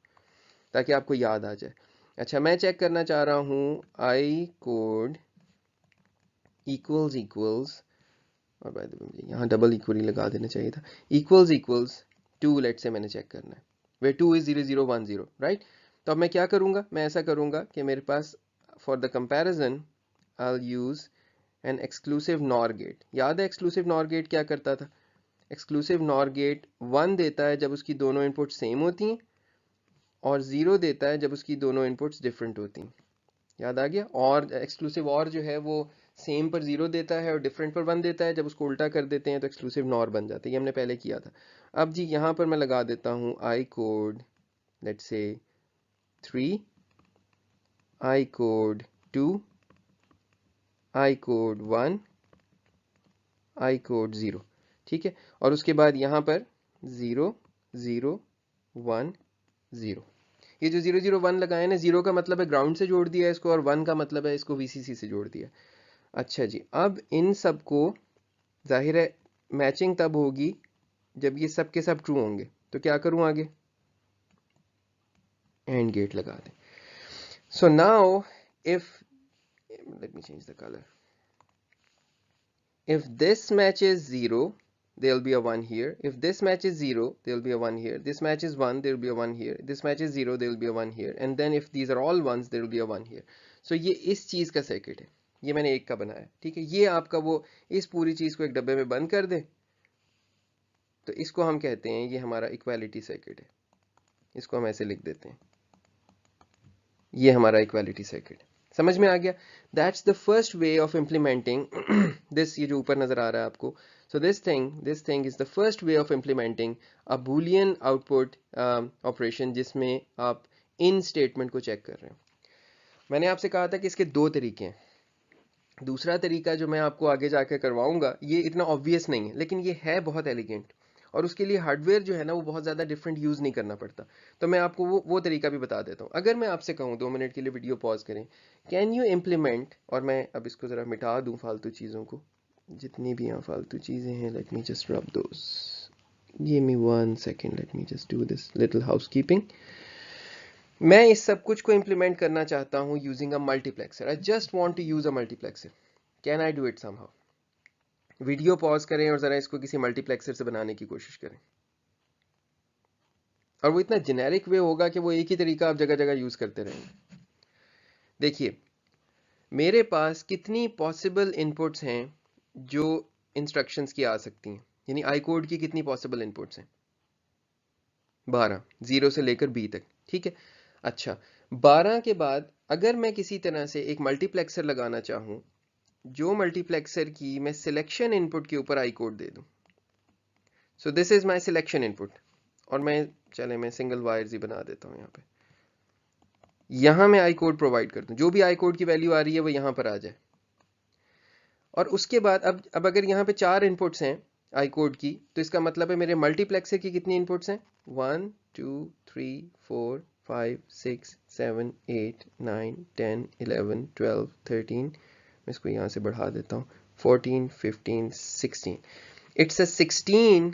Speaker 1: ताकि आपको याद आ जाए। अच्छा, मैं चेक करना चाह रहा हूँ आई कोड इक्वल्स और बाय द वे मुझे यहाँ डबल इक्वली लगा देना चाहिए था, इक्वल्स 2 लेट से मैंने चेक करना है, वे 2 इज 0 0 1 0, राइट। तो अब मैं क्या करूँगा, मैं ऐसा करूँगा कि मेरे पास for the comparison I will use an exclusive nor gate. याद है एक्सक्लूसिव नॉर गेट क्या करता था, एक्सक्लूसिव नॉर गेट 1 देता है जब उसकी दोनों इनपुट सेम होती हैं, और 0 देता है जब उसकी दोनों इनपुट्स डिफरेंट होती हैं। याद आ गया। और एक्सक्लूसिव और जो है वो सेम पर 0 देता है और डिफरेंट पर 1 देता है, जब उसको उल्टा कर देते हैं तो एक्सक्लूसिव नॉर बन जाता है, ये हमने पहले किया था। अब जी यहाँ पर मैं लगा देता हूँ आई code let's say 3, I code 2, I code 1, I code 0, ठीक है। और उसके बाद यहाँ पर 0 0 1 0, ये जो 0 0 1 लगाए ना, 0 का मतलब है ग्राउंड से जोड़ दिया इसको, और 1 का मतलब है इसको वीसीसी से जोड़ दिया। अच्छा जी, अब इन सब को जाहिर है मैचिंग तब होगी जब ये सब के सब ट्रू होंगे, तो क्या करूं आगे, एंड गेट लगा दें। So now if let me change the colour, if this matches 0 there will be a 1 here, if this matches 0 there will be a 1 here, this matches 1 there will be a 1 here, this matches 0 there will be a 1 here, and then if these are all ones there will be a 1 here. So ये इस चीज का circuit है, ये मैंने एक का बनाया, ठीक है। ये आपका वो इस पूरी चीज को एक डब्बे में बंद कर दे तो इसको हम कहते हैं ये हमारा इक्वालिटी सर्किट है, इसको हम ऐसे लिख देते हैं, ये हमारा इक्वालिटी सर्किट। समझ में आ गया। That's the first way of implementing this, ये जो ऊपर नजर आ रहा है आपको। So this thing is the first way of implementing a Boolean output operation जिसमें आप इन स्टेटमेंट को चेक कर रहे हैं। मैंने आपसे कहा था कि इसके दो तरीके हैं। दूसरा तरीका जो मैं आपको आगे जाकर करवाऊंगा ये इतना ऑब्वियस नहीं है, लेकिन ये है बहुत एलिगेंट, और उसके लिए हार्डवेयर जो है ना वो बहुत ज़्यादा डिफरेंट यूज़ नहीं करना पड़ता। तो मैं आपको वो तरीका भी बता देता हूँ। अगर मैं आपसे कहूँ 2 मिनट के लिए वीडियो पॉज करें, कैन यू इम्प्लीमेंट, और मैं अब इसको ज़रा मिटा दूँ फालतू चीज़ों को, जितनी भी यहाँ फालतू चीज़ें हैं, late me just rub those, give me 1 second, let me just do this little housekeeping. मैं इस सब कुछ को इम्प्लीमेंट करना चाहता हूँ using a multiplexer. I just want to use a multiplexer. Can I do it somehow? Video pause करें और जरा इसको किसी मल्टीप्लेक्सर से बनाने की कोशिश करें, और वो इतना जेनेरिक वे होगा कि वो एक ही तरीका आप जगह जगह यूज करते रहेंगे। देखिए, मेरे पास कितनी पॉसिबल इनपुट्स हैं जो इंस्ट्रक्शंस की आ सकती हैं, यानी आई कोड की कितनी पॉसिबल इनपुट्स हैं, 12, 0 से लेकर बी तक, ठीक है। अच्छा, 12 के बाद अगर मैं किसी तरह से एक मल्टीप्लेक्सर लगाना चाहूँ, जो मल्टीप्लेक्सर की मैं सिलेक्शन इनपुट के ऊपर आई कोड दे दूं, सो this is my selection input, और मैं चले मैं सिंगल वायर्स ही बना देता हूँ यहाँ पे। यहाँ मैं आई कोड प्रोवाइड कर दूँ, जो भी आई कोड की वैल्यू आ रही है वो यहाँ पर आ जाए। और उसके बाद अब अगर यहाँ पे 4 इनपुट्स हैं आई कोड की, तो इसका मतलब है मेरे मल्टीप्लेक्सर की कितनी इनपुट्स हैं? 1 2 3 4 5 6 7 8 9 10 11 12 13, मैं इसको यहाँ से बढ़ा देता हूँ, 14 15 16। It's a 16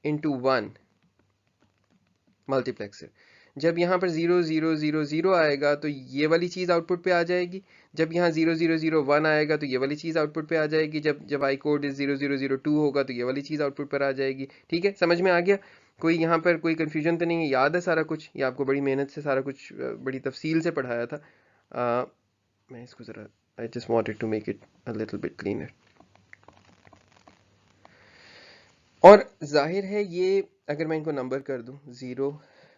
Speaker 1: into 1 multiplexer. जब यहाँ पर 0 0 0 0 आएगा तो ये वाली चीज़ आउटपुट पे आ जाएगी। जब यहाँ 0 0 0 1 आएगा तो ये वाली चीज़ आउटपुट पे आ जाएगी। जब आई कोड इज 0 0 0 2 होगा तो ये वाली चीज़ आउटपुट पर आ जाएगी। ठीक है, समझ में आ गया? कोई यहाँ पर कोई कन्फ्यूजन तो नहीं है? याद है सारा कुछ? ये आपको बड़ी मेहनत से सारा कुछ बड़ी तफसील से पढ़ाया था। मैं इसको ज़रा, I just wanted to make it a little bit cleaner. और जाहिर है ये अगर मैं इनको नंबर कर दूं 0,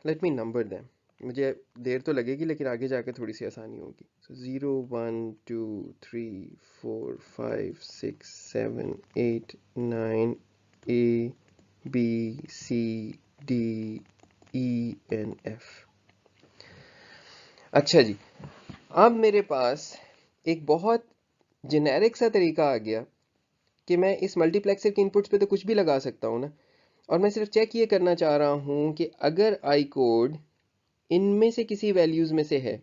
Speaker 1: लेट मी नंबर देम, मुझे देर तो लगेगी लेकिन आगे जाके थोड़ी सी आसानी होगी। सो 0 1 2 3 4 5 6 7 8 9 A B C D E N F। अच्छा जी, अब मेरे पास एक बहुत जेनेरिक सा तरीका आ गया कि मैं इस मल्टीप्लेक्सर के इनपुट्स पे तो कुछ भी लगा सकता हूँ ना, और मैं सिर्फ चेक ये करना चाह रहा हूँ कि अगर आई कोड इनमें से किसी वैल्यूज़ में से है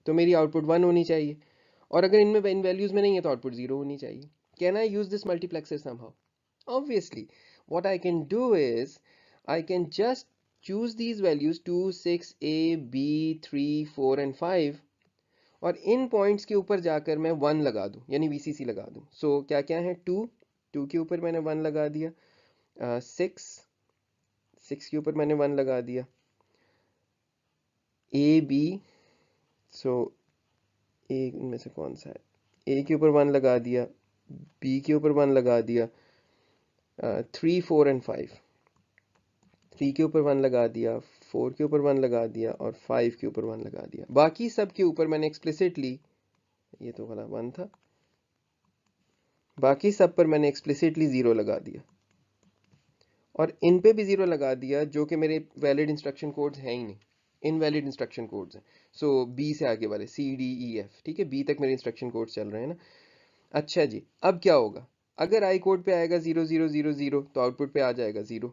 Speaker 1: तो मेरी आउटपुट 1 होनी चाहिए, और अगर इनमें इन वैल्यूज़ में नहीं है तो आउटपुट 0 होनी चाहिए। Can I use this multiplexer somehow? Obviously, what I can do is I can just choose these values 2 6 A B 3 4 and 5, और इन पॉइंट्स के ऊपर जाकर मैं 1 लगा दूं, यानी VCC लगा दूं। सो क्या क्या है? 2 के ऊपर मैंने 1 लगा दिया, 6 के ऊपर मैंने 1 लगा दिया, ए बी, सो ए इनमें से कौन सा है? ए के ऊपर 1 लगा दिया, बी के ऊपर 1 लगा दिया, 3 4 and 5, 3 के ऊपर 1 लगा दिया, 4 के ऊपर 1 लगा दिया, और 5 के ऊपर 1 लगा दिया। बाकी सब के ऊपर मैंने एक्सप्लिसिटली, ये तो वाला 1 था, बाकी सब पर मैंने एक्सप्लिसिटली 0 लगा दिया, और इन पे भी 0 लगा दिया जो कि मेरे वैलिड इंस्ट्रक्शन कोड्स हैं ही नहीं, इनवैलिड इंस्ट्रक्शन कोड्स हैं। सो बी से आगे वाले C D E F, ठीक है, बी तक मेरे इंस्ट्रक्शन कोड्स चल रहे हैं ना। अच्छा जी, अब क्या होगा? अगर आई कोड पे आएगा 0 0 0 0 तो आउटपुट पे आ जाएगा 0।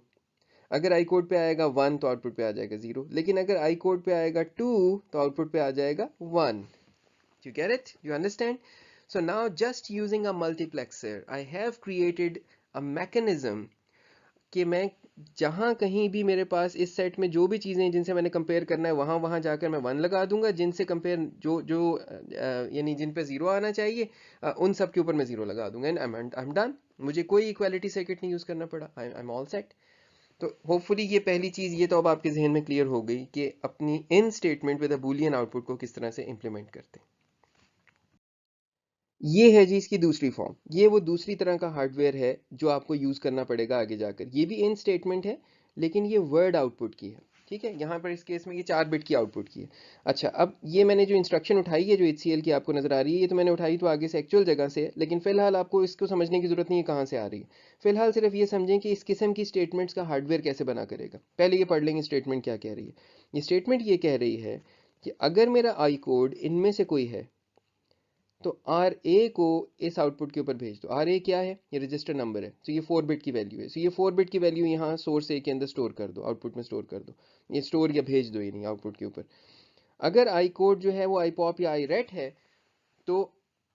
Speaker 1: अगर आई कोड पे आएगा 1 तो आउटपुट पे आ जाएगा 0। लेकिन अगर आई कोड पे आएगा 2 तो आउटपुट पे आ जाएगा 1। You get it? You understand? So now just using a multiplexer, I have created a mechanism कि मैं जहाँ कहीं भी मेरे पास इस सेट में जो भी चीज़ें हैं जिनसे मैंने कंपेयर करना है, वहाँ वहाँ जाकर मैं 1 लगा दूंगा। जिनसे कंपेयर जो जो यानी जिन पे 0 आना चाहिए, उन सब के ऊपर मैं 0 लगा दूंगा, एंड आई एम डन। मुझे कोई इक्वालिटी सर्किट नहीं यूज़ करना पड़ा, आई एम ऑल सेट। तो होपफुली ये पहली चीज़ ये तो अब आपके जहन में क्लियर हो गई कि अपनी इन statement with a Boolean output को किस तरह से इंप्लीमेंट करते हैं। ये है जी इसकी दूसरी फॉर्म। ये वो दूसरी तरह का हार्डवेयर है जो आपको यूज़ करना पड़ेगा आगे जाकर। ये भी इन स्टेटमेंट है लेकिन ये वर्ड आउटपुट की है। ठीक है, यहाँ पर इस केस में ये 4 बिट की आउटपुट की है। अच्छा, अब ये मैंने जो इंस्ट्रक्शन उठाई है जो HCL की आपको नज़र आ रही है, ये तो मैंने उठाई तो आगे से एक्चुअल जगह से है, लेकिन फिलहाल आपको इसको समझने की ज़रूरत नहीं है कहाँ से आ रही है। फिलहाल सिर्फ ये समझें कि इस किस्म की स्टेटमेंट्स का हार्डवेयर कैसे बना करेगा। पहले ये पढ़ लेंगे स्टेटमेंट क्या कह रही है। ये स्टेटमेंट ये कह रही है कि अगर मेरा आई कोड इनमें से कोई है तो आर ए को इस आउटपुट के ऊपर भेज दो। आर ए क्या है? ये रजिस्टर नंबर है, तो ये 4 बिट की वैल्यू है। सो ये 4 बिट की वैल्यू यहाँ सोर्स ए के अंदर स्टोर कर दो, आउटपुट में स्टोर कर दो। ये स्टोर या भेज दो, ये नहीं आउटपुट के ऊपर। अगर आई कोड जो है वो आई पॉप या आई रेट है तो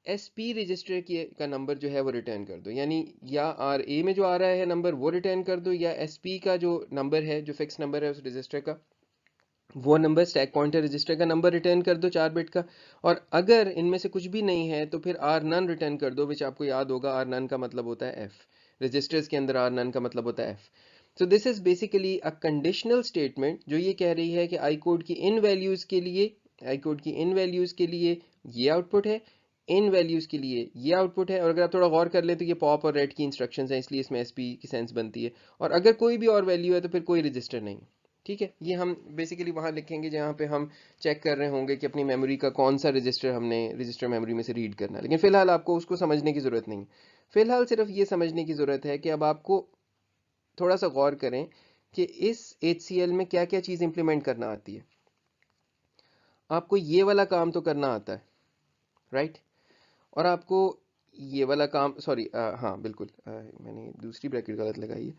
Speaker 1: SP रजिस्टर का नंबर जो है वो रिटर्न कर दो, यानी या आर ए में जो आ रहा है नंबर वो रिटर्न कर दो, या SP का जो नंबर है, जो फिक्स नंबर है उस रजिस्टर का, वो नंबर स्टैक पॉइंटर रजिस्टर का नंबर रिटर्न कर दो 4 बिट का। और अगर इनमें से कुछ भी नहीं है तो फिर आर नन रिटर्न कर दो, विच आपको याद होगा आर नन का मतलब होता है एफ। रजिस्टर्स के अंदर आर नन का मतलब होता है F. So this is basically a conditional statement जो ये कह रही है कि आई कोड की इन वैल्यूज के लिए, आई कोड की इन वैल्यूज के लिए ये आउटपुट है, इन वैल्यूज के लिए ये आउटपुट है। और अगर आप थोड़ा गौर कर ले तो ये पॉप और रेड की इंस्ट्रक्शंस हैं, इसलिए इसमें SP की सेंस बनती है। और अगर कोई भी और वैल्यू है तो फिर कोई रजिस्टर नहीं। ठीक है, ये हम बेसिकली वहाँ लिखेंगे जहाँ पे हम चेक कर रहे होंगे कि अपनी मेमोरी का कौन सा रजिस्टर हमने रजिस्टर मेमोरी में से रीड करना है। लेकिन फिलहाल आपको उसको समझने की ज़रूरत नहीं। फिलहाल सिर्फ ये समझने की ज़रूरत है कि अब आपको थोड़ा सा गौर करें कि इस HCl में क्या क्या चीज़ इंप्लीमेंट करना आती है। आपको ये वाला काम तो करना आता है, राइट, और आपको ये वाला काम, सॉरी हाँ बिल्कुल, मैंने दूसरी ब्रैकेट गलत लगाई है।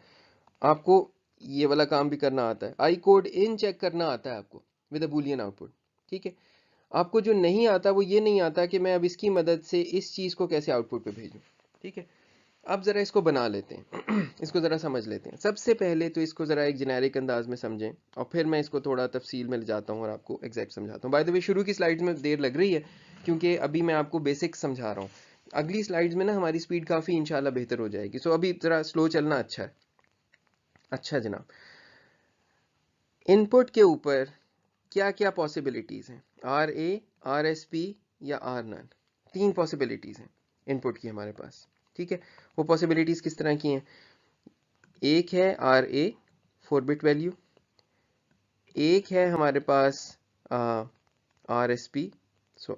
Speaker 1: आपको ये वाला काम भी करना आता है, आई कोड इन चेक करना आता है आपको विद अ बूलियन आउटपुट, ठीक है। आपको जो नहीं आता वो ये नहीं आता कि मैं अब इसकी मदद से इस चीज़ को कैसे आउटपुट पे भेजूं, ठीक है। अब ज़रा इसको बना लेते हैं इसको ज़रा समझ लेते हैं। सबसे पहले तो इसको ज़रा एक जेनेरिक अंदाज में समझें और फिर मैं इसको थोड़ा तफसील में ले जाता हूँ और आपको एग्जैक्ट समझाता हूँ। बाय द वे शुरू की स्लाइड्स में देर लग रही है क्योंकि अभी मैं आपको बेसिक समझा रहा हूँ। अगली स्लाइड्स में ना हमारी स्पीड काफ़ी इंशाल्लाह बेहतर हो जाएगी। सो अभी ज़रा स्लो चलना अच्छा है। अच्छा जनाब, इनपुट के ऊपर क्या क्या पॉसिबिलिटीज़ हैं, RA, RSP या R नन। 3 पॉसिबिलिटीज़ हैं इनपुट की हमारे पास, ठीक है। वो पॉसिबिलिटीज़ किस तरह की हैं? एक है RA 4 बिट वैल्यू, एक है हमारे पास RSP, सो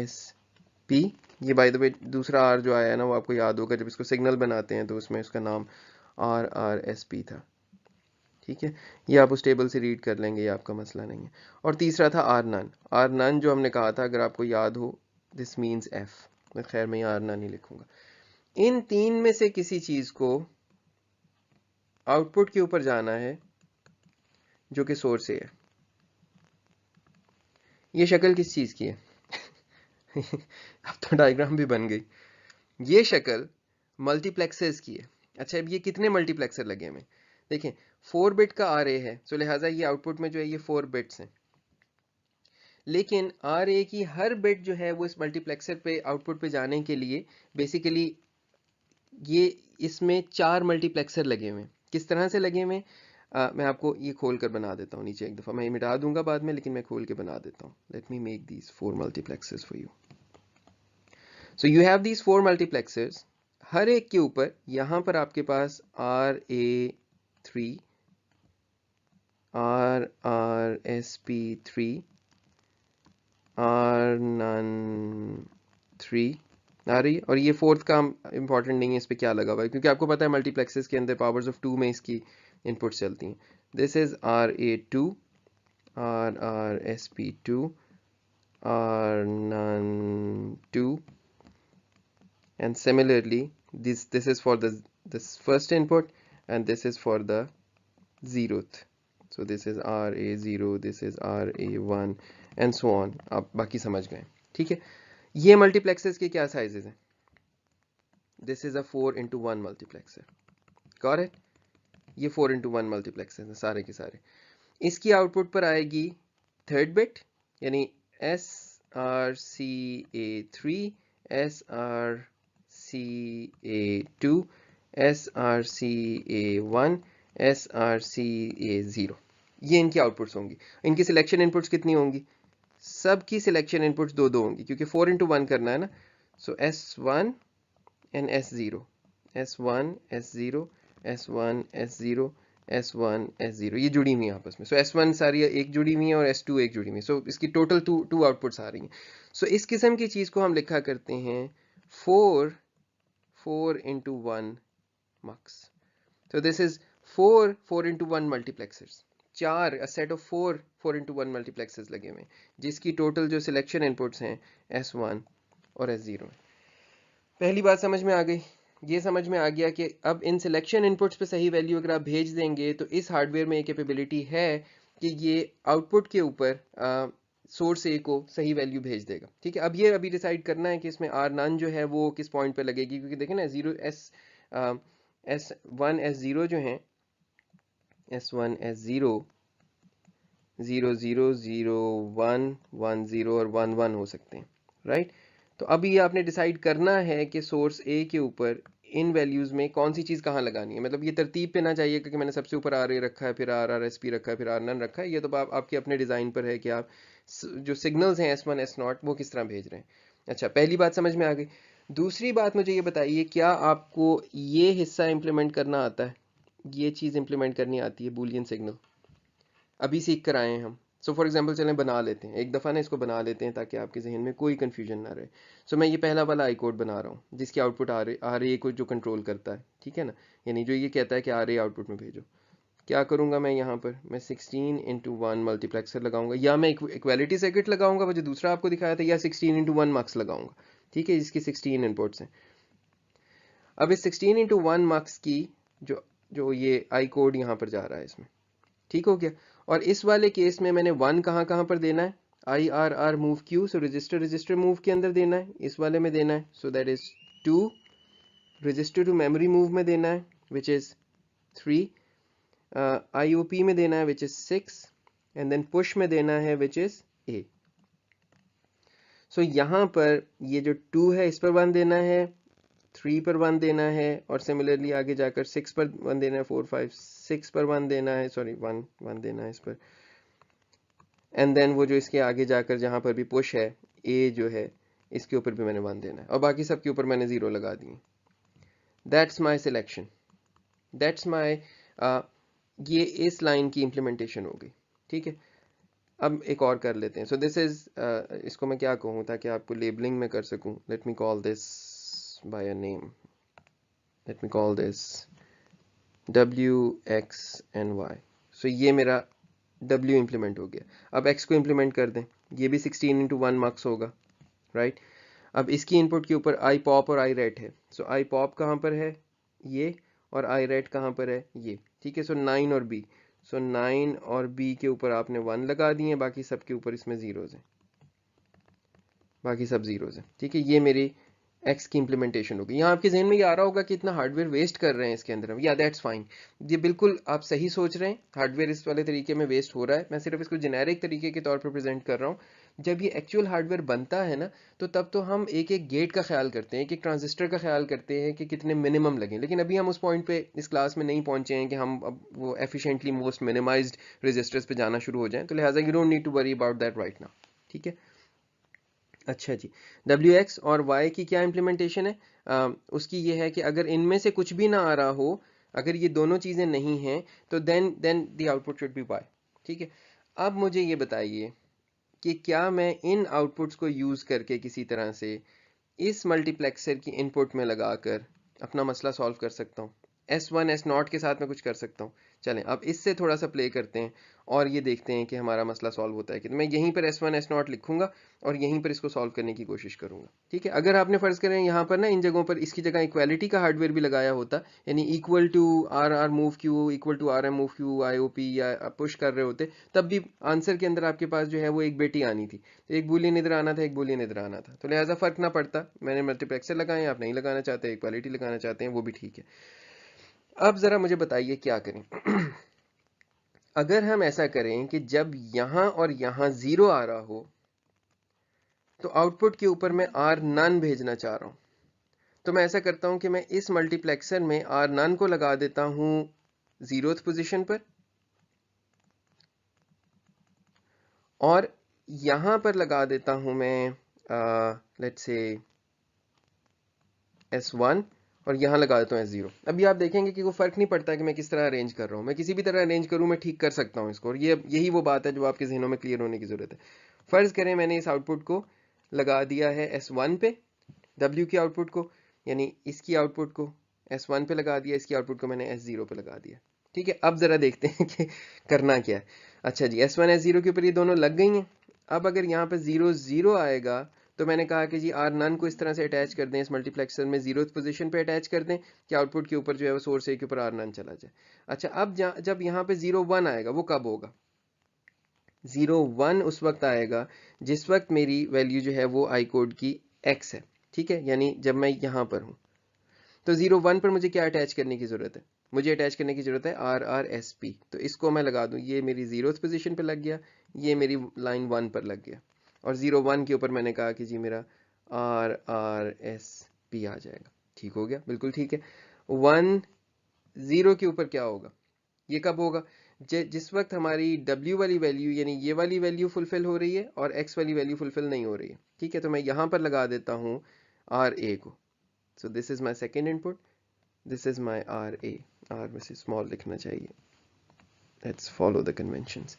Speaker 1: RSP। ये बाय द वे दूसरा R जो आया है ना वो आपको याद होगा, जब इसको सिग्नल बनाते हैं तो उसमें उसका नाम RRSP था, ठीक है। ये आप उस टेबल से रीड कर लेंगे, ये आपका मसला नहीं है। और तीसरा था R नन। R नन जो हमने कहा था, अगर आपको याद हो, दिस मीन्स F। मैं खैर मैं R नन ही लिखूंगा। इन 3 में से किसी चीज़ को आउटपुट के ऊपर जाना है जो कि सोर्स ए है। ये शक्ल किस चीज़ की है अब तो डायग्राम भी बन गई। ये शक्ल मल्टीप्लेक्सर्स की है। अच्छा, अब ये कितने मल्टीप्लेक्सर लगे हुए? देखें 4 बिट का RA है, सो लिहाजा ये आउटपुट में जो है ये 4 बिट्स हैं। लेकिन RA की हर बिट जो है वो इस मल्टीप्लेक्सर पे आउटपुट पे जाने के लिए बेसिकली ये इसमें 4 मल्टीप्लेक्सर लगे हुए हैं। किस तरह से लगे हुए हैं? मैं आपको ये खोल कर बना देता हूँ नीचे एक दफ़ा। मैं ये मिटा दूंगा बाद में, लेकिन मैं खोल के बना देता हूँ। Let me make these 4 multiplexers for you. So you have these 4 multiplexers. हर एक के ऊपर यहाँ पर आपके पास RA3, RRSP3, R नन 3 आ रही है। और ये फोर्थ का इंपॉर्टेंट नहीं है इस पे क्या लगा हुआ है, क्योंकि आपको पता है मल्टीप्लेक्सेस के अंदर पावर्स ऑफ 2 में इसकी इनपुट्स चलती हैं। This is RA2, RRSP2, R none 2, and similarly this is for this first input and this is for the zeroth. So this is RA0, this is RA1 and so on. आप बाकी समझ गए, ठीक है। ये multiplexes के क्या sizes हैं? This is a 4x1 multiplexer, got it. ये 4x1 मल्टीप्लेक्सर हैं सारे के सारे। इसकी आउटपुट पर आएगी थर्ड बिट, यानी SRCA3, SRCA2, SRCA1, SRCA0। ये इनकी आउटपुट्स होंगी। इनकी सिलेक्शन इनपुट्स कितनी होंगी? सबकी सिलेक्शन इनपुट्स 2-2 होंगी, क्योंकि 4x1 करना है ना। सो S1 and S0, S1 S0, S1 S0, S1 S0, ये जुड़ी हुई है आपस में। सो S1 सारी एक जुड़ी हुई है और S2 एक जुड़ी हुई है। सो इसकी टोटल टू आउटपुट्स आ रही हैं। सो इस किस्म की चीज़ को हम लिखा करते हैं 4x1 mux। So this is 4 4x1 multiplexers, 4 a set of 4 4x1 multiplexers लगे हुए हैं, जिसकी टोटल जो सिलेक्शन इनपुट्स हैं S1 और S0 है। पहली बात समझ में आ गई। ये समझ में आ गया कि अब इन सिलेक्शन इनपुट्स पे सही वैल्यू अगर आप भेज देंगे तो इस हार्डवेयर में एक कैपेबिलिटी है कि ये आउटपुट के ऊपर सोर्स ए को सही वैल्यू भेज देगा, ठीक है। अब ये अभी डिसाइड करना है कि इसमें R नन जो है वो किस पॉइंट पे लगेगी, क्योंकि देखें ना S1 S0 जो हैं, S1 S0 0 0 0 1 1 0 और 1 1 हो सकते हैं, राइट। तो अभी ये आपने डिसाइड करना है कि सोर्स ए के ऊपर इन वैल्यूज में कौन सी चीज कहाँ लगानी है। मतलब ये तरतीब पे ना चाहिए कि मैंने सबसे ऊपर RA रखा है, फिर RRSP रखा है, फिर R नन रखा है। ये तो आपके अपने डिजाइन पर है कि आप जो सिग्नल्स हैं S1 S0 वो किस तरह भेज रहे हैं। अच्छा, पहली बात समझ में आ गई। दूसरी बात मुझे ये बताइए, क्या आपको ये हिस्सा इंप्लीमेंट करना आता है? ये चीज इंप्लीमेंट करनी आती है, बूलियन सिग्नल। अभी सीख कर आए हैं हम, सो फॉर एग्जांपल चलें बना लेते हैं, एक दफ़ा ना इसको बना लेते हैं ताकि आपके जहन में कोई कंफ्यूजन ना रहे। सो मैं ये पहला वाला आई कोड बना रहा हूँ जिसकी आउटपुट आर ए को जो कंट्रोल करता है, ठीक है ना, यानी जो ये कहता है कि आर ए आउटपुट में भेजो। क्या करूँगा मैं यहाँ पर, मैं 16:1 मल्टीप्लेक्सर लगाऊंगा, या मैं इक्वालिटी सर्किट लगाऊंगा वो जो दूसरा आपको दिखाया था, या 16:1 मक्स लगाऊंगा, ठीक है, जिसकी 16 इनपुट्स हैं। अब इस 16:1 मक्स की जो जो ये आई कोड यहाँ पर जा रहा है इसमें, ठीक हो गया। और इस वाले केस में मैंने 1 कहाँ कहाँ पर देना है, I R R move Q, so register register move के अंदर देना है, इस वाले में देना है, so that is 2, register to memory move में देना है विच इज 3, IOP में देना है which is 6, and then push में देना है विच इज 8। सो यहाँ पर ये जो 2 है इस पर 1 देना है, 3 पर 1 देना है, और सिमिलरली आगे जाकर 6 पर 1 देना है, 4 5 6 पर 1 देना है, सॉरी 1 देना है इस पर, एंड देन वो जो इसके आगे जाकर जहाँ पर भी पुश है ए जो है इसके ऊपर भी मैंने 1 देना है, और बाकी सब के ऊपर मैंने 0 लगा दिए। That's my selection, that's my, ये इस लाइन की इम्प्लीमेंटेशन हो गई, ठीक है। अब एक और कर लेते हैं। सो दिस इज, इसको मैं क्या कहूँ ताकि आपको लेबलिंग में कर सकूँ, let me call this by a name, let me call this W X and Y। सो ये मेरा W इम्प्लीमेंट हो गया। अब X को इम्प्लीमेंट कर दें, ये भी 16:1 मार्क्स होगा, राइट। अब इसकी इनपुट के ऊपर आई पॉप और आई रेट है, सो आई पॉप कहाँ पर है ये, और आई रेट कहाँ पर है ये, ठीक है। सो 9 और B, सो 9 और B के ऊपर आपने 1 लगा दिए, बाकी सब के ऊपर इसमें जीरोज हैं, बाकी सब जीरोज हैं, ठीक है। ये मेरी एक्स की इंप्लीमेंटेशन होगी। यहाँ आपके जहन में ये आ रहा होगा कि इतना हार्डवेयर वेस्ट कर रहे हैं इसके अंदर, या दैट्स फाइन, ये बिल्कुल आप सही सोच रहे हैं, हार्डवेयर इस वाले तरीके में वेस्ट हो रहा है, मैं सिर्फ इसको जेनेरिक तरीके के तौर पर प्रेजेंट कर रहा हूँ। जब ये एक्चुअल हार्डवेयर बनता है ना, तो तब तो हम एक एक गेट का ख्याल करते हैं, एक एक ट्रांजिस्टर का ख्याल करते हैं कि कितने मिनिमम लगे, लेकिन अभी हम उस पॉइंट पे इस क्लास में नहीं पहुंचे हैं कि हम अब वो एफिशिएंटली मोस्ट मिनिमाइज्ड रजिस्टर्स पे जाना शुरू हो जाएं, तो लिहाजा you don't need to worry about that right now, ठीक है। अच्छा जी, WX और Y की क्या इम्प्लीमेंटेशन है, उसकी ये है कि अगर इनमें से कुछ भी ना आ रहा हो, अगर ये दोनों चीज़ें नहीं हैं, तो then the output should be Y, ठीक है। अब मुझे ये बताइए कि क्या मैं इन आउटपुट्स को यूज़ करके किसी तरह से इस मल्टीप्लेक्सर की इनपुट में लगाकर अपना मसला सॉल्व कर सकता हूँ, S1 S0 के साथ मैं कुछ कर सकता हूँ। चलें अब इससे थोड़ा सा प्ले करते हैं और ये देखते हैं कि हमारा मसला सॉल्व होता है कि, तो मैं यहीं पर S1 S0 लिखूंगा और यहीं पर इसको सॉल्व करने की कोशिश करूंगा, ठीक है। अगर आपने फर्ज करें यहाँ पर ना इन जगहों पर इसकी जगह इक्वालिटी का हार्डवेयर भी लगाया होता, यानी equal to R R move Q equal to R M move Q IOP या पुश कर रहे होते, तब भी आंसर के अंदर आपके पास जो है वो एक बेटी आनी थी, तो एक बूलियन इधर आना था, एक बूलियन इधर आना था, तो लिहाजा फर्क ना पड़ता। मैंने मल्टीप्लेक्सर लगाए, आप नहीं लगाना चाहते, इक्वालिटी लगाना चाहते हैं, वो भी ठीक है। अब जरा मुझे बताइए क्या करें। अगर हम ऐसा करें कि जब यहां और यहां 0 आ रहा हो, तो आउटपुट के ऊपर मैं आर नन भेजना चाह रहा हूं, तो मैं ऐसा करता हूं कि मैं इस मल्टीप्लेक्सर में आर नन को लगा देता हूं 0th पोजीशन पर, और यहां पर लगा देता हूं मैं लेट्स से S1, और यहाँ लगा देता हूँ S0। अभी आप देखेंगे कि कोई फर्क नहीं पड़ता कि मैं किस तरह अरेंज कर रहा हूँ, मैं किसी भी तरह अरेंज करूँ मैं ठीक कर सकता हूँ इसको, और ये यही वो बात है जो आपके जहनों में क्लियर होने की जरूरत है। फर्ज करें मैंने इस आउटपुट को लगा दिया है S1 पे, W की आउटपुट को, यानी इसकी आउटपुट को S1 पे लगा दिया, इसकी आउटपुट को मैंने S0 पे लगा दिया, ठीक है। अब जरा देखते हैं कि करना क्या है। अच्छा जी, S1 S0 के ऊपर ये दोनों लग गई हैं। अब अगर यहाँ पर 0 0 आएगा, तो मैंने कहा कि जी आर नन को इस तरह से अटैच कर दें, इस मल्टीप्लेक्सर में 0th पोजीशन पे अटैच कर दें कि आउटपुट के ऊपर जो है वो सोर्स ए के ऊपर आर नन चला जाए। अच्छा, अब जब यहाँ पे 0 1 आएगा, वो कब होगा? 0 1 उस वक्त आएगा जिस वक्त मेरी वैल्यू जो है वो आई कोड की x है, ठीक है, यानी जब मैं यहाँ पर हूँ। तो 0 1 पर मुझे क्या अटैच करने की जरूरत है? मुझे अटैच करने की जरूरत है RRSP, तो इसको मैं लगा दूं, ये मेरी 0th पोजीशन पे लग गया, ये मेरी लाइन 1 पर लग गया, और 0 1 के ऊपर मैंने कहा कि जी मेरा RRSP आ जाएगा, ठीक हो गया, बिल्कुल ठीक है। 1 0 के ऊपर क्या होगा? ये कब होगा? जिस वक्त हमारी W वाली वैल्यू यानी ये वाली वैल्यू फुलफिल हो रही है और X वाली वैल्यू फुलफिल नहीं हो रही है, ठीक है। तो मैं यहाँ पर लगा देता हूँ RA को, so this is my second input, this is my RA, R में से small लिखना चाहिए, let's follow the conventions,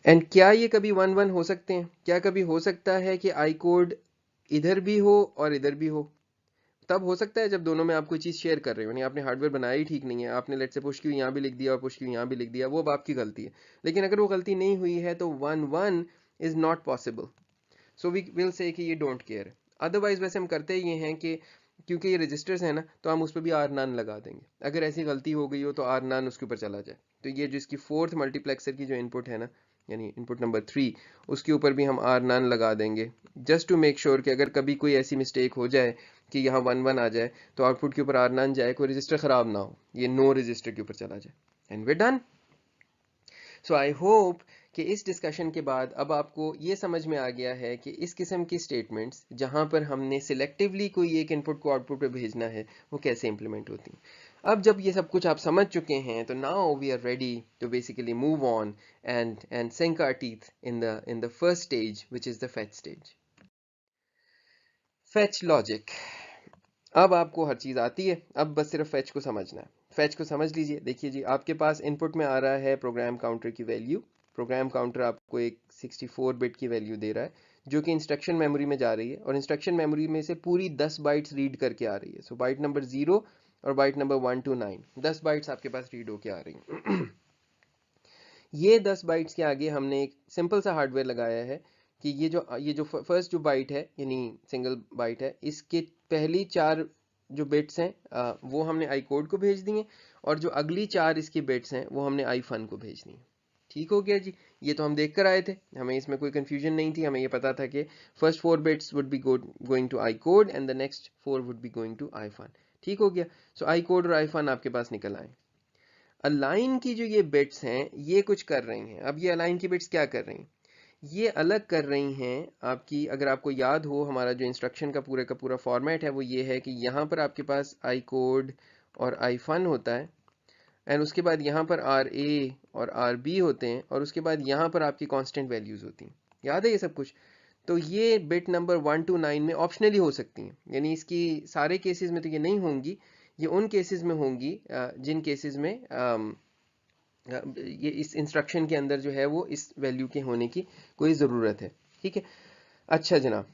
Speaker 1: and क्या ये कभी 1 1 हो सकते हैं? क्या कभी हो सकता है कि आई कोड इधर भी हो और इधर भी हो? तब हो सकता है जब दोनों में आप कोई चीज़ शेयर कर रहे हो, यानी आपने हार्डवेयर बनाया ही ठीक नहीं है, आपने लेट से पुश क्यू यहाँ भी लिख दिया और पुश क्यू यहाँ भी लिख दिया, वो अब आपकी गलती है। लेकिन अगर वो गलती नहीं हुई है तो 1 1 is not possible, so we will say कि ये डोंट केयर। अदरवाइज वैसे हम करते ये हैं कि क्योंकि ये रजिस्टर्स है ना, तो हम उस पर भी आर नान लगा देंगे। अगर ऐसी गलती हो गई हो तो आर नान उसके ऊपर चला जाए। तो ये जो इसकी फोर्थ मल्टीप्लेक्सर की जो इनपुट है ना, यानी इनपुट नंबर 3, उसके ऊपर भी हम आर नान लगा देंगे, जस्ट टू मेक श्योर कि अगर कभी कोई ऐसी मिस्टेक हो जाए कि यहाँ 1 1 आ जाए तो आउटपुट के ऊपर आर नान जाए, कोई रजिस्टर खराब ना हो, ये नो रजिस्टर के ऊपर चला जाए, and way done. So I hope कि इस डिस्कशन के बाद अब आपको ये समझ में आ गया है कि इस किस्म की स्टेटमेंट्स जहाँ पर हमने सिलेक्टिवली कोई एक इनपुट को आउटपुट पे भेजना है वो कैसे इंप्लीमेंट होती हैं। अब जब ये सब कुछ आप समझ चुके हैं तो now we are ready to basically move on and sync our teeth in the first stage which is the fetch stage. Fetch logic. अब आपको हर चीज़ आती है, अब बस सिर्फ फेच को समझना है। फेच को समझ लीजिए। देखिए जी, आपके पास इनपुट में आ रहा है प्रोग्राम काउंटर की वैल्यू। प्रोग्राम काउंटर आपको एक 64 बिट की वैल्यू दे रहा है जो कि इंस्ट्रक्शन मेमोरी में जा रही है, और इंस्ट्रक्शन मेमोरी में से पूरी 10 बाइट्स रीड करके आ रही है। सो बाइट नंबर 0 और बाइट नंबर 1 to 9, 10 बाइट्स आपके पास रीड होके आ रही हैं। ये 10 बाइट्स के आगे हमने एक सिंपल सा हार्डवेयर लगाया है कि ये जो फर्स्ट जो बाइट है, यानी सिंगल बाइट है, इसके पहली 4 जो बिट्स हैं वो हमने आई कोड को भेज दिए, और जो अगली 4 इसकी बिट्स हैं वो हमने आई फन को भेज दी। ठीक हो गया जी। ये तो हम देख कर आए थे, हमें इसमें कोई कंफ्यूजन नहीं थी। हमें ये पता था कि first 4 bits would be going to I code and the next 4 would be going to I fun. ठीक हो गया। सो आई कोड और आई फन आपके पास निकल आए। अलाइन की जो ये बिट्स हैं ये कुछ कर रही हैं। अब ये अलाइन की बिट्स क्या कर रही हैं? ये अलग कर रही हैं आपकी, अगर आपको याद हो हमारा जो इंस्ट्रक्शन का पूरा फॉर्मेट है वो ये है कि यहाँ पर आपके पास आई कोड और आई फन होता है, एंड उसके बाद यहाँ पर आर ए और आर बी होते हैं, और उसके बाद यहाँ पर आपकी कांस्टेंट वैल्यूज होती हैं। याद है ये सब कुछ? तो ये बिट नंबर 1 to 9 में ऑप्शनली हो सकती हैं, यानी इसकी सारे केसेस में तो ये नहीं होंगी। ये उन केसेस में होंगी जिन केसेस में ये इस इंस्ट्रक्शन के अंदर जो है वो इस वैल्यू के होने की कोई ज़रूरत है। ठीक है। अच्छा जनाब,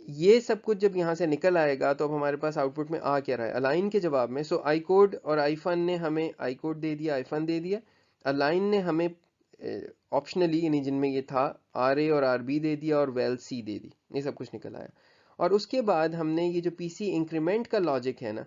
Speaker 1: ये सब कुछ जब यहाँ से निकल आएगा तो अब हमारे पास आउटपुट में आ क्या रहा है अलाइन के जवाब में। सो आई कोड और आई फन ने हमें आई कोड दे दिया, आई फन दे दिया। अलाइन ने हमें ऑप्शनली, यानी जिनमें ये था, आर ए और आर बी दे दिया और वेल सी दे दी। ये सब कुछ निकल आया। और उसके बाद हमने ये जो पीसी इंक्रीमेंट का लॉजिक है ना,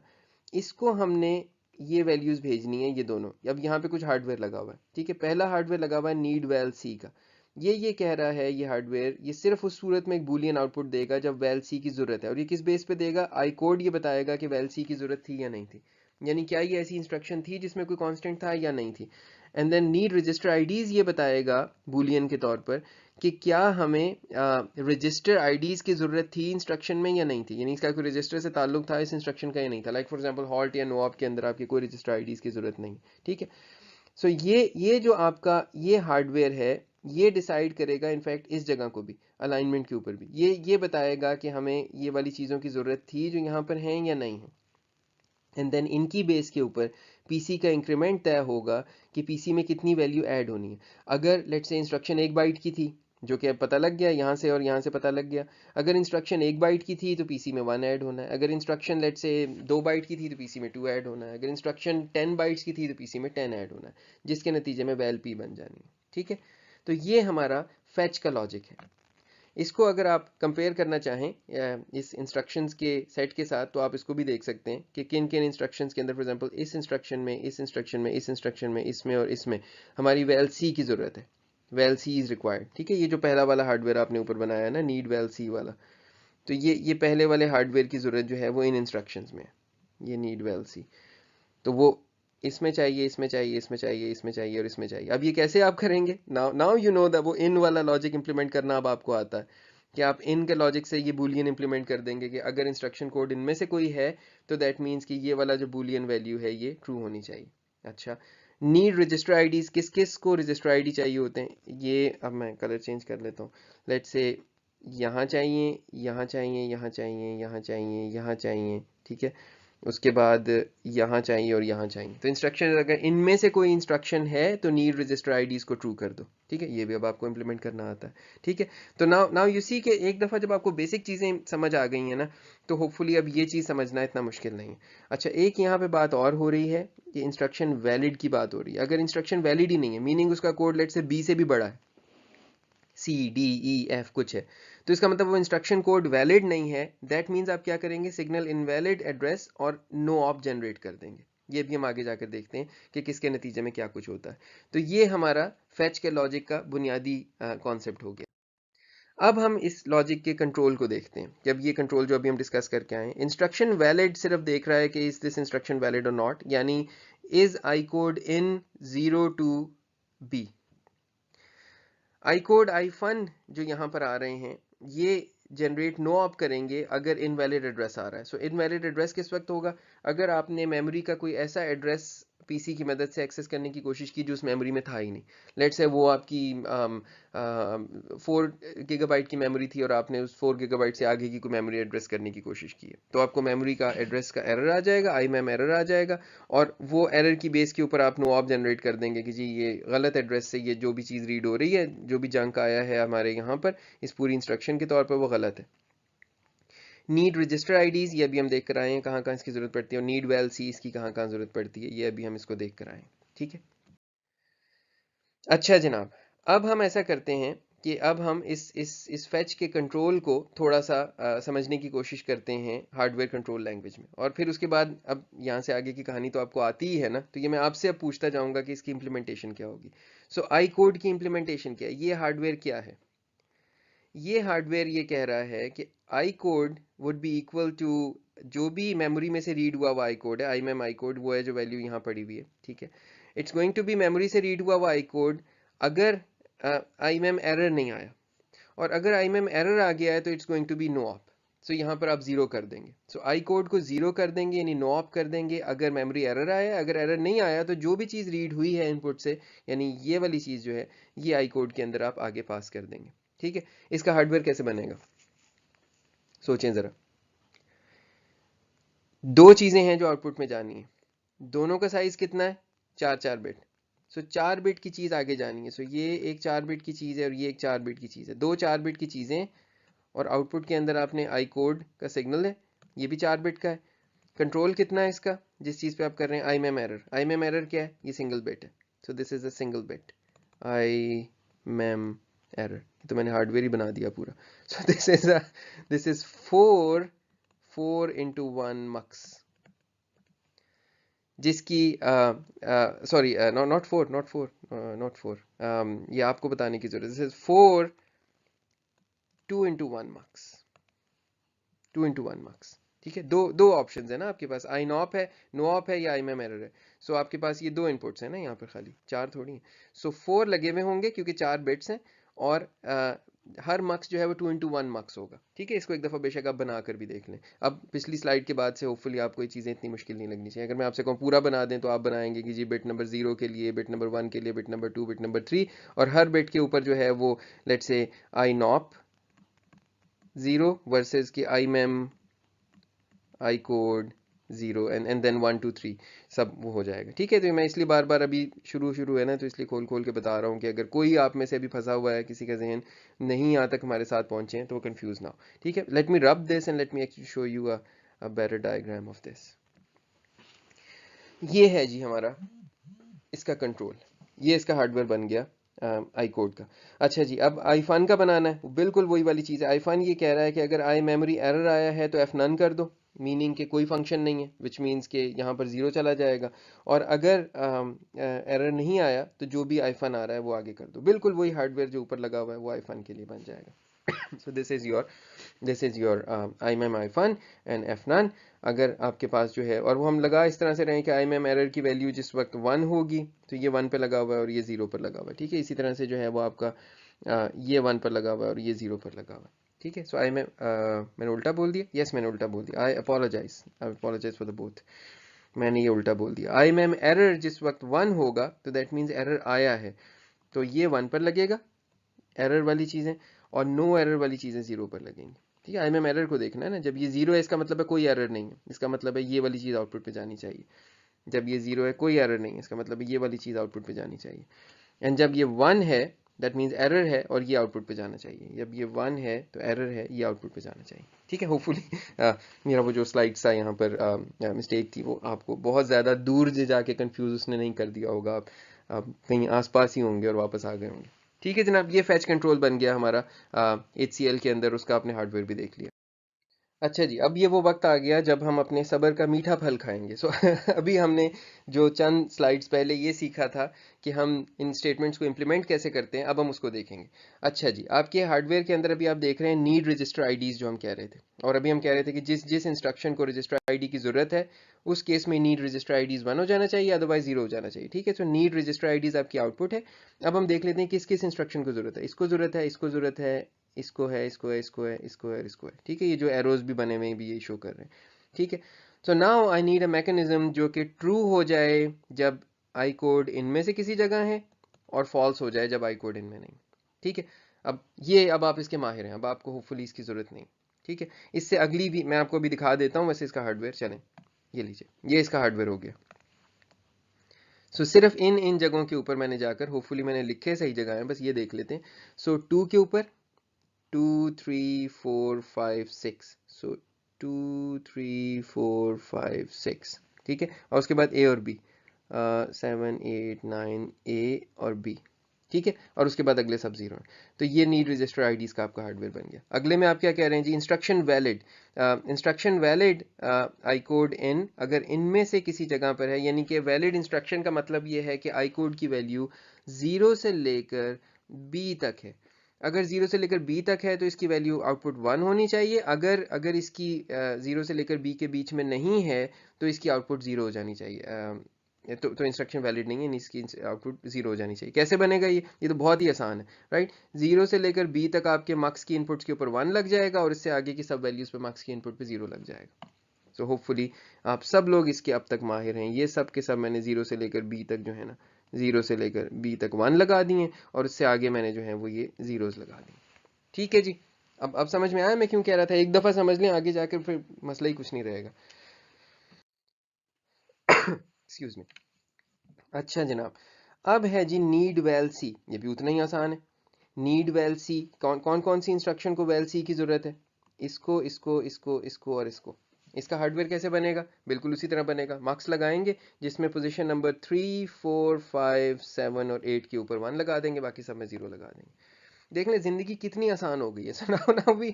Speaker 1: इसको हमने ये वैल्यूज भेजनी है, ये दोनों। अब यहाँ पे कुछ हार्डवेयर लगा हुआ है। ठीक है। पहला हार्डवेयर लगा हुआ है नीड वेल सी का। ये कह रहा है ये हार्डवेयर, ये सिर्फ उस सूरत में एक बूलियन आउटपुट देगा जब वेल सी की जरूरत है। और ये किस बेस पे देगा? आई कोड ये बताएगा कि वेल सी की जरूरत थी या नहीं थी, यानी क्या ये ऐसी इंस्ट्रक्शन थी जिसमें कोई कांस्टेंट था या नहीं थी। And then need register IDs ये बताएगा बूलियन के तौर पर कि क्या हमें रजिस्टर आईडीज की जरूरत थी इंस्ट्रक्शन में या नहीं थी, यानी इसका कोई रजिस्टर से ताल्लुक था इस इंस्ट्रक्शन का या नहीं था। लाइक फॉर एग्जांपल हॉल्ट या नो ऑप के अंदर आपकी कोई रजिस्टर आईडीज की जरूरत नहीं। ठीक है। सो ये जो आपका ये हार्डवेयर है ये डिसाइड करेगा इनफैक्ट इस जगह को भी, अलाइनमेंट के ऊपर भी ये बताएगा कि हमें ये वाली चीज़ों की ज़रूरत थी जो यहाँ पर हैं या नहीं है। एंड देन इनकी बेस के ऊपर पीसी का इंक्रीमेंट तय होगा कि पीसी में कितनी वैल्यू ऐड होनी है। अगर लेट्स से इंस्ट्रक्शन 1 बाइट की थी, जो कि अब पता लग गया यहाँ से और यहाँ से पता लग गया। अगर इंस्ट्रक्शन 1 बाइट की थी तो पीसी में 1 ऐड होना है। अगर इंस्ट्रक्शन लेट्स से 2 बाइट की थी तो पीसी में 2 ऐड होना है। अगर इंस्ट्रक्शन 10 बाइट्स की थी तो पीसी में 10 ऐड होना है, जिसके नतीजे में वैल पी बन जानी है। ठीक है। तो ये हमारा फैच का लॉजिक है। इसको अगर आप कंपेयर करना चाहें इस इंस्ट्रक्शंस के सेट के साथ तो आप इसको भी देख सकते हैं कि किन किन इंस्ट्रक्शंस के अंदर, फॉर एग्जांपल इस इंस्ट्रक्शन में, इस इंस्ट्रक्शन में, इस इंस्ट्रक्शन में, इसमें और इसमें हमारी वेल सी की ज़रूरत है। Well C is required. ठीक है। ये जो पहला वाला हार्डवेयर आपने ऊपर बनाया है ना, नीड वेल सी वाला, तो ये पहले वाले हार्डवेयर की ज़रूरत जो है वो इन इंस्ट्रक्शंस में है, ये नीड वेल सी। तो वो इसमें चाहिए, इसमें चाहिए, इसमें चाहिए, इसमें चाहिए और इसमें चाहिए। अब ये कैसे आप करेंगे? नाउ यू नो दैट वो इन वाला लॉजिक इंप्लीमेंट करना अब आपको आता है कि आप इन के लॉजिक से ये बूलियन इंप्लीमेंट कर देंगे कि अगर इंस्ट्रक्शन कोड इनमें से कोई है तो दैट मीन्स कि ये वाला जो बूलियन वैल्यू है ये ट्रू होनी चाहिए। अच्छा, नीड रजिस्टर आईडीज, किस किस को रजिस्टर आईडी चाहिए होते हैं? ये अब मैं कलर चेंज कर लेता हूँ। लेट्स से यहाँ चाहिए, यहाँ चाहिए, यहाँ चाहिए, यहाँ चाहिए, यहाँ चाहिए। ठीक है। उसके बाद यहाँ चाहिए और यहाँ चाहिए। तो इंस्ट्रक्शन अगर इनमें से कोई इंस्ट्रक्शन है तो नीड रजिस्टर आईडीज को ट्रू कर दो, ठीक है। ये भी अब आपको इम्प्लीमेंट करना आता है, ठीक है। तो नाउ नाउ यू सी कि एक दफ़ा जब आपको बेसिक चीज़ें समझ आ गई हैं ना, तो होपफुली अब ये चीज़ समझना इतना मुश्किल नहीं है। अच्छा, एक यहाँ पे बात और हो रही है कि इंस्ट्रक्शन वैलिड की बात हो रही है। अगर इंस्ट्रक्शन वैलिड ही नहीं है, मीनिंग उसका कोड लेट से बी से भी बड़ा है, सी डी ई एफ कुछ है, तो इसका मतलब वो इंस्ट्रक्शन कोड वैलिड नहीं है। दैट मीन्स आप क्या करेंगे, सिग्नल इनवैलिड एड्रेस और नो ऑप जनरेट कर देंगे। ये भी हम आगे जाकर देखते हैं कि किसके नतीजे में क्या कुछ होता है। तो ये हमारा फैच के लॉजिक का बुनियादी कॉन्सेप्ट हो गया। अब हम इस लॉजिक के कंट्रोल को देखते हैं। जब ये कंट्रोल जो अभी हम डिस्कस करके आए, इंस्ट्रक्शन वैलिड सिर्फ देख रहा है कि इज दिस इंस्ट्रक्शन वैलिड और नॉट, यानी is I code in 0 to be. I code I fun जो यहाँ पर आ रहे हैं, ये जनरेट नो ऑप करेंगे अगर इनवैलिड एड्रेस आ रहा है। सो इनवैलिड एड्रेस किस वक्त होगा, अगर आपने मेमोरी का कोई ऐसा एड्रेस पीसी की मदद से एक्सेस करने की कोशिश की जो उस मेमोरी में था ही नहीं। लेट्स से वो आपकी 4 GB की मेमोरी थी और आपने उस 4 GB से आगे की कोई मेमोरी एड्रेस करने की कोशिश की है, तो आपको मेमोरी का एड्रेस का एरर आ जाएगा, आई मैम एरर आ जाएगा, और वो एरर की बेस के ऊपर आप नो ऑप जनरेट कर देंगे कि जी ये गलत एड्रेस से ये जो भी चीज़ रीड हो रही है, जो भी जंक आया है हमारे यहाँ पर इस पूरी इंस्ट्रक्शन के तौर पर, वो गलत है। नीड रजिस्टर आईडीज, ये अभी हम देख कर आए हैं कहाँ कहाँ इसकी जरूरत पड़ती है, और नीड वेल सी इसकी कहाँ कहाँ जरूरत पड़ती है, ये अभी हम इसको देख कर आए हैं, ठीक है। अच्छा जनाब, अब हम ऐसा करते हैं कि अब हम इस फैच के कंट्रोल को थोड़ा सा समझने की कोशिश करते हैं हार्डवेयर कंट्रोल लैंग्वेज में, और फिर उसके बाद अब यहाँ से आगे की कहानी तो आपको आती ही है ना, तो ये मैं आपसे अब पूछता जाऊंगा कि इसकी इंप्लीमेंटेशन क्या होगी। सो आई कोड की इंप्लीमेंटेशन क्या है, ये हार्डवेयर क्या है। ये हार्डवेयर ये कह रहा है कि icode would be equal to, जो भी मेमोरी में से रीड हुआ हुआ आई कोड है, आई मैम आई कोड वो है जो वैल्यू यहाँ पड़ी हुई है, ठीक है। It's going to be memory से रीड हुआ हुआ आई कोड, अगर आई मैम एरर नहीं आया, और अगर आई मैम एरर आ गया है तो it's going to be no op. So यहाँ पर आप जीरो कर देंगे। सो आई कोड को जीरो कर देंगे, यानी नो ऑप कर देंगे अगर मेमोरी एरर आया। अगर एरर नहीं आया तो जो भी चीज़ रीड हुई है इनपुट से, यानी ये वाली चीज़ जो है, ये आई कोड के अंदर आप आगे पास कर देंगे, ठीक है। इसका हार्डवेयर कैसे बनेगा, सोचें जरा। दो चीजें हैं जो आउटपुट में जानी है, दोनों का साइज कितना है, 4 4 बिट। सो 4 बिट की चीज आगे जानी है। सो ये एक 4 बिट की चीज है और ये एक 4 बिट की चीज है, दो 4 बिट की चीजें, और आउटपुट के अंदर आपने आई कोड का सिग्नल है, ये भी 4 बिट का है। कंट्रोल कितना है इसका, जिस चीज पे आप कर रहे हैं, आई मैम एरर। आई मैम एरर क्या है, ये सिंगल बिट है। सो this is a single bit I ma'am error. तो मैंने हार्डवेयर ही बना दिया पूरा। सो दिस इज 4 into 1 mux, जिसकी सॉरी नॉट फोर, ये आपको बताने की जरूरत है। This is 4 2 into 1 mux, 2 into 1 mux, ठीक है। दो दो ऑप्शन है ना आपके पास, आई नॉप है, नो ऑप है, या आई मैम एरर है। सो आपके पास ये दो इनपुट्स हैं ना यहाँ पर, खाली 4 थोड़ी है। सो 4 लगे हुए होंगे क्योंकि 4 बिट्स हैं, और हर मक्स जो है वो 2 into 1 मक्स होगा, ठीक है। इसको एक दफ़ा बेशक आप बना कर भी देख लें। अब पिछली स्लाइड के बाद से होपफुली आपको ये चीज़ें इतनी मुश्किल नहीं लगनी चाहिए। अगर मैं आपसे कहूँ पूरा बना दें, तो आप बनाएंगे कि जी बिट नंबर 0 के लिए, बिट नंबर 1 के लिए, बिट नंबर 2, बिट नंबर 3, और हर बिट के ऊपर जो है वो let's say I knob 0 versus कि आई ma'am icode 0, and then 1 2 3 सब वो हो जाएगा, ठीक है। तो मैं इसलिए बार बार अभी शुरू है ना, तो इसलिए खोल खोल के बता रहा हूँ कि अगर कोई आप में से अभी फंसा हुआ है, किसी का जहन नहीं यहाँ तक हमारे साथ पहुँचे हैं, तो वो कंफ्यूज ना हो, ठीक है। Let me rub this and let me actually show you a better diagram of this. ये है जी हमारा इसका कंट्रोल, ये इसका हार्डवेयर बन गया आई कोड का। अच्छा जी, अब आई फन का बनाना है, बिल्कुल वही वाली चीज़ है। आई फन ये कह रहा है कि अगर आई मेमोरी एरर आया है तो एफ नन कर दो, मीनिंग के कोई फंक्शन नहीं है, विच मीन्स के यहाँ पर 0 चला जाएगा। और अगर एरर नहीं आया तो जो भी आई फन आ रहा है वो आगे कर दो, बिल्कुल वही हार्डवेयर जो ऊपर लगा हुआ है वो आई फन के लिए बन जाएगा। So this is your I ma'am I fun and F none. अगर आपके पास जो है, और वो हम लगा इस तरह से रहे कि आई मैम एरर की वैल्यू जिस वक्त 1 होगी तो ये 1 पे लगा हुआ है और ये 0 पर लगा हुआ है, ठीक है। इसी तरह से जो है वो आपका ये 1 पर लगा हुआ है और ये 0 पर लगा हुआ है, ठीक है। सो आई मैम, मैंने उल्टा बोल दिया, यस मैंने उल्टा बोल दिया, आई अपोलोजाइज फॉर द बोथ। मैंने ये उल्टा बोल दिया। आई मैम एरर जिस वक्त 1 होगा तो दैट मीन्स एरर आया है, तो ये 1 पर लगेगा एरर वाली चीज़ें, और नो एरर वाली चीज़ें 0 पर लगेंगी, ठीक है, IMM एरर को देखना है ना, जब ये 0 है इसका मतलब है कोई एरर नहीं है, इसका मतलब है ये वाली चीज़ आउटपुट पे जानी चाहिए। जब ये 0 है कोई एरर नहीं है, इसका मतलब है ये वाली चीज़ आउटपुट पे जानी चाहिए। एंड जब ये 1 है दैट मीन्स एरर है और ये आउटपुट पे जाना चाहिए। जब ये 1 है तो एरर है, ये आउटपुट पे जाना चाहिए। ठीक है, होपफुली मेरा वो जो स्लाइड्स था यहाँ पर मिस्टेक थी वो आपको बहुत ज़्यादा दूर से जाके कंफ्यूज उसने नहीं कर दिया होगा। आप कहीं आसपास ही होंगे और वापस आ गए होंगे। ठीक है जनाब, ये फैच कंट्रोल बन गया हमारा HCL के अंदर, उसका आपने हार्डवेयर भी देख लिया। अच्छा जी, अब ये वो वक्त आ गया जब हम अपने सब्र का मीठा फल खाएंगे। सो अभी हमने जो चंद स्लाइड्स पहले ये सीखा था कि हम इन स्टेटमेंट्स को इम्प्लीमेंट कैसे करते हैं, अब हम उसको देखेंगे। अच्छा जी, आपके हार्डवेयर के अंदर अभी आप देख रहे हैं नीड रजिस्टर आईडीज जो हम कह रहे थे, और अभी हम कह रहे थे कि जिस जिस इंस्ट्रक्शन को रजिस्टर आईडी की ज़रूरत है उस केस में नीड रजिस्टर आईडीज 1 हो जाना चाहिए, अदरवाइज 0 हो जाना चाहिए। ठीक है, तो नीड रजिस्टर आईडीज आपकी आउटपुट है। अब हम देख लेते हैं किस किस इंस्ट्रक्शन को ज़रूरत है। इसको ज़रूरत है, इसको ज़रूरत है, इसको है, इसको है, इसको है, इसको है और इसको है। ठीक है, ये जो एरोज भी बने हुए हैं भी ये शो कर रहे हैं। ठीक है, so now I need a mechanism जो कि ट्रू हो जाए जब आई कोड इनमें से किसी जगह है और फॉल्स हो जाए जब आई कोड इनमें नहीं। ठीक है, अब आप इसके माहिर हैं, अब आपको होपफुली इसकी जरूरत नहीं। ठीक है, इससे अगली भी मैं आपको भी दिखा देता हूँ वैसे इसका हार्डवेयर। चलें, ये लीजिए, ये इसका हार्डवेयर हो गया। सो सिर्फ इन जगहों के ऊपर मैंने जाकर, होपफुली मैंने लिखे सही जगह है, बस ये देख लेते हैं। सो 2 के ऊपर 2 3 4 5 6, सो 2 3 4 5 6। ठीक है, और उसके बाद ए और बी, 7 8 9 ए और बी। ठीक है, और उसके बाद अगले सब 0 हैं। तो ये नीड रजिस्टर आईडीज का आपका हार्डवेयर बन गया। अगले में आप क्या कह रहे हैं जी, instruction valid. Instruction valid I code in, अगर इनमें से किसी जगह पर है, यानी कि वैलिड इंस्ट्रक्शन का मतलब ये है कि आई कोड की वैल्यू 0 से लेकर b तक है। अगर 0 से लेकर b तक है तो इसकी वैल्यू आउटपुट 1 होनी चाहिए। अगर अगर इसकी 0 से लेकर b के बीच में नहीं है तो इसकी आउटपुट 0 हो जानी चाहिए। तो इंस्ट्रक्शन वैलिड नहीं है, इसकी आउटपुट 0 हो जानी चाहिए। कैसे बनेगा ये तो बहुत ही आसान है, राइट। 0 से लेकर b तक आपके मार्क्स की इनपुट्स के ऊपर 1 लग जाएगा और इससे आगे की सब वैल्यूज पे मार्क्स की इनपुट पे 0 लग जाएगा। सो होपफुली आप सब लोग इसके अब तक माहिर हैं। ये सब के सब मैंने 0 से लेकर b तक जो है ना, 0 से लेकर b तक 1 लगा दिए और उससे आगे मैंने जो है वो ये जीरोस लगा दिए। ठीक है जी, अब समझ में आया मैं क्यों कह रहा था, एक दफ़ा समझ लें, आगे जाकर फिर मसला ही कुछ नहीं रहेगा। Excuse me. अच्छा जनाब, अब है जी नीड वैल सी, ये भी उतना ही आसान है। नीड वैल सी, कौन कौन सी इंस्ट्रक्शन को वैल सी की ज़रूरत है? इसको, इसको, इसको, इसको और इसको। इसका हार्डवेयर कैसे बनेगा? बिल्कुल उसी तरह बनेगा। मार्क्स लगाएंगे जिसमें पोजीशन नंबर 3 4 5 7 और 8 के ऊपर 1 लगा देंगे, बाकी सब में 0 लगा देंगे। देख लें जिंदगी कितनी आसान हो गई है। सुनाओ ना, भी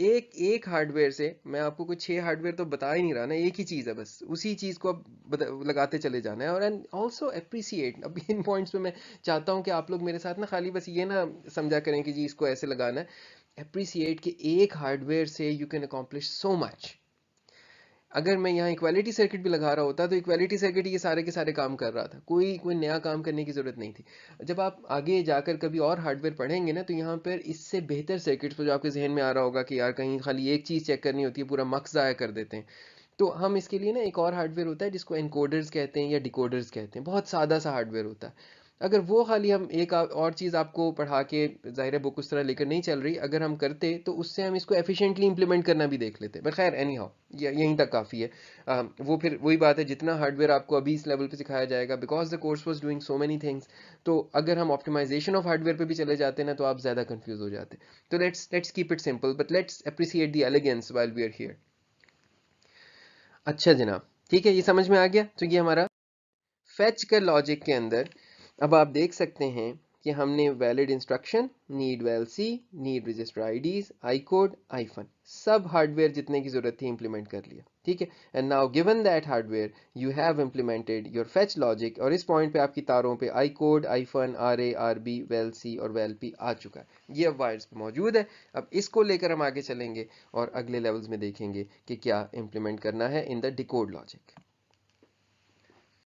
Speaker 1: एक एक हार्डवेयर से मैं आपको कुछ 6 हार्डवेयर तो बता ही नहीं रहा ना, एक ही चीज़ है, बस उसी चीज़ को अब लगाते चले जाना है। और एंड ऑल्सो अप्रिसिएट, अब इन पॉइंट्स पे मैं चाहता हूँ कि आप लोग मेरे साथ ना खाली बस ये ना समझा करें कि जी इसको ऐसे लगाना है। अप्रिसिएट कि एक हार्डवेयर से you can accomplish so much. अगर मैं यहाँ इक्वालिटी सर्किट भी लगा रहा होता तो इक्वालिटी सर्किट ये सारे के सारे काम कर रहा था, कोई नया काम करने की ज़रूरत नहीं थी। जब आप आगे जाकर कभी और हार्डवेयर पढ़ेंगे ना तो यहाँ पर इससे बेहतर सर्किट्स तो जो आपके जहन में आ रहा होगा कि यार कहीं खाली एक चीज़ चेक करनी होती है, पूरा मक्स ज़ाया कर देते हैं। तो हम इसके लिए ना एक और हार्डवेयर होता है जिसको एनकोडर्स कहते हैं या डिकोडर्स कहते हैं, बहुत सादा सा हार्डवेयर होता है। अगर वो खाली हम एक और चीज़ आपको पढ़ा के, ज़ाहिर है बुक उस तरह लेकर नहीं चल रही, अगर हम करते तो उससे हम इसको एफिशिएंटली इंप्लीमेंट करना भी देख लेते। बट खैर एनी हाउ यहीं तक काफ़ी है। वो फिर वही बात है, जितना हार्डवेयर आपको अभी इस लेवल पे सिखाया जाएगा, because the course was doing so many things, तो अगर हम ऑप्टिमाइजेशन ऑफ हार्डवेयर पे भी चले जाते ना तो आप ज़्यादा कंफ्यूज हो जाते। तो let's keep it simple, but let's appreciate the elegance while we are here. अच्छा जनाब, ठीक है, ये समझ में आ गया। तो ये हमारा फेच का लॉजिक के अंदर अब आप देख सकते हैं कि हमने वैलिड इंस्ट्रक्शन, नीड वैल सी, नीड रजिस्टर आईडीज, आई कोड, आईफन, सब हार्डवेयर जितने की जरूरत थी इंप्लीमेंट कर लिया। ठीक है, and now given that hardware you have implemented your fetch logic, और इस पॉइंट पे आपकी तारों पे icode, ifun, r A, are B, val C और वैल पी आ चुका है। ये अब वायर्स पे मौजूद है। अब इसको लेकर हम आगे चलेंगे और अगले लेवल्स में देखेंगे कि क्या इंप्लीमेंट करना है इन द डिकोड लॉजिक।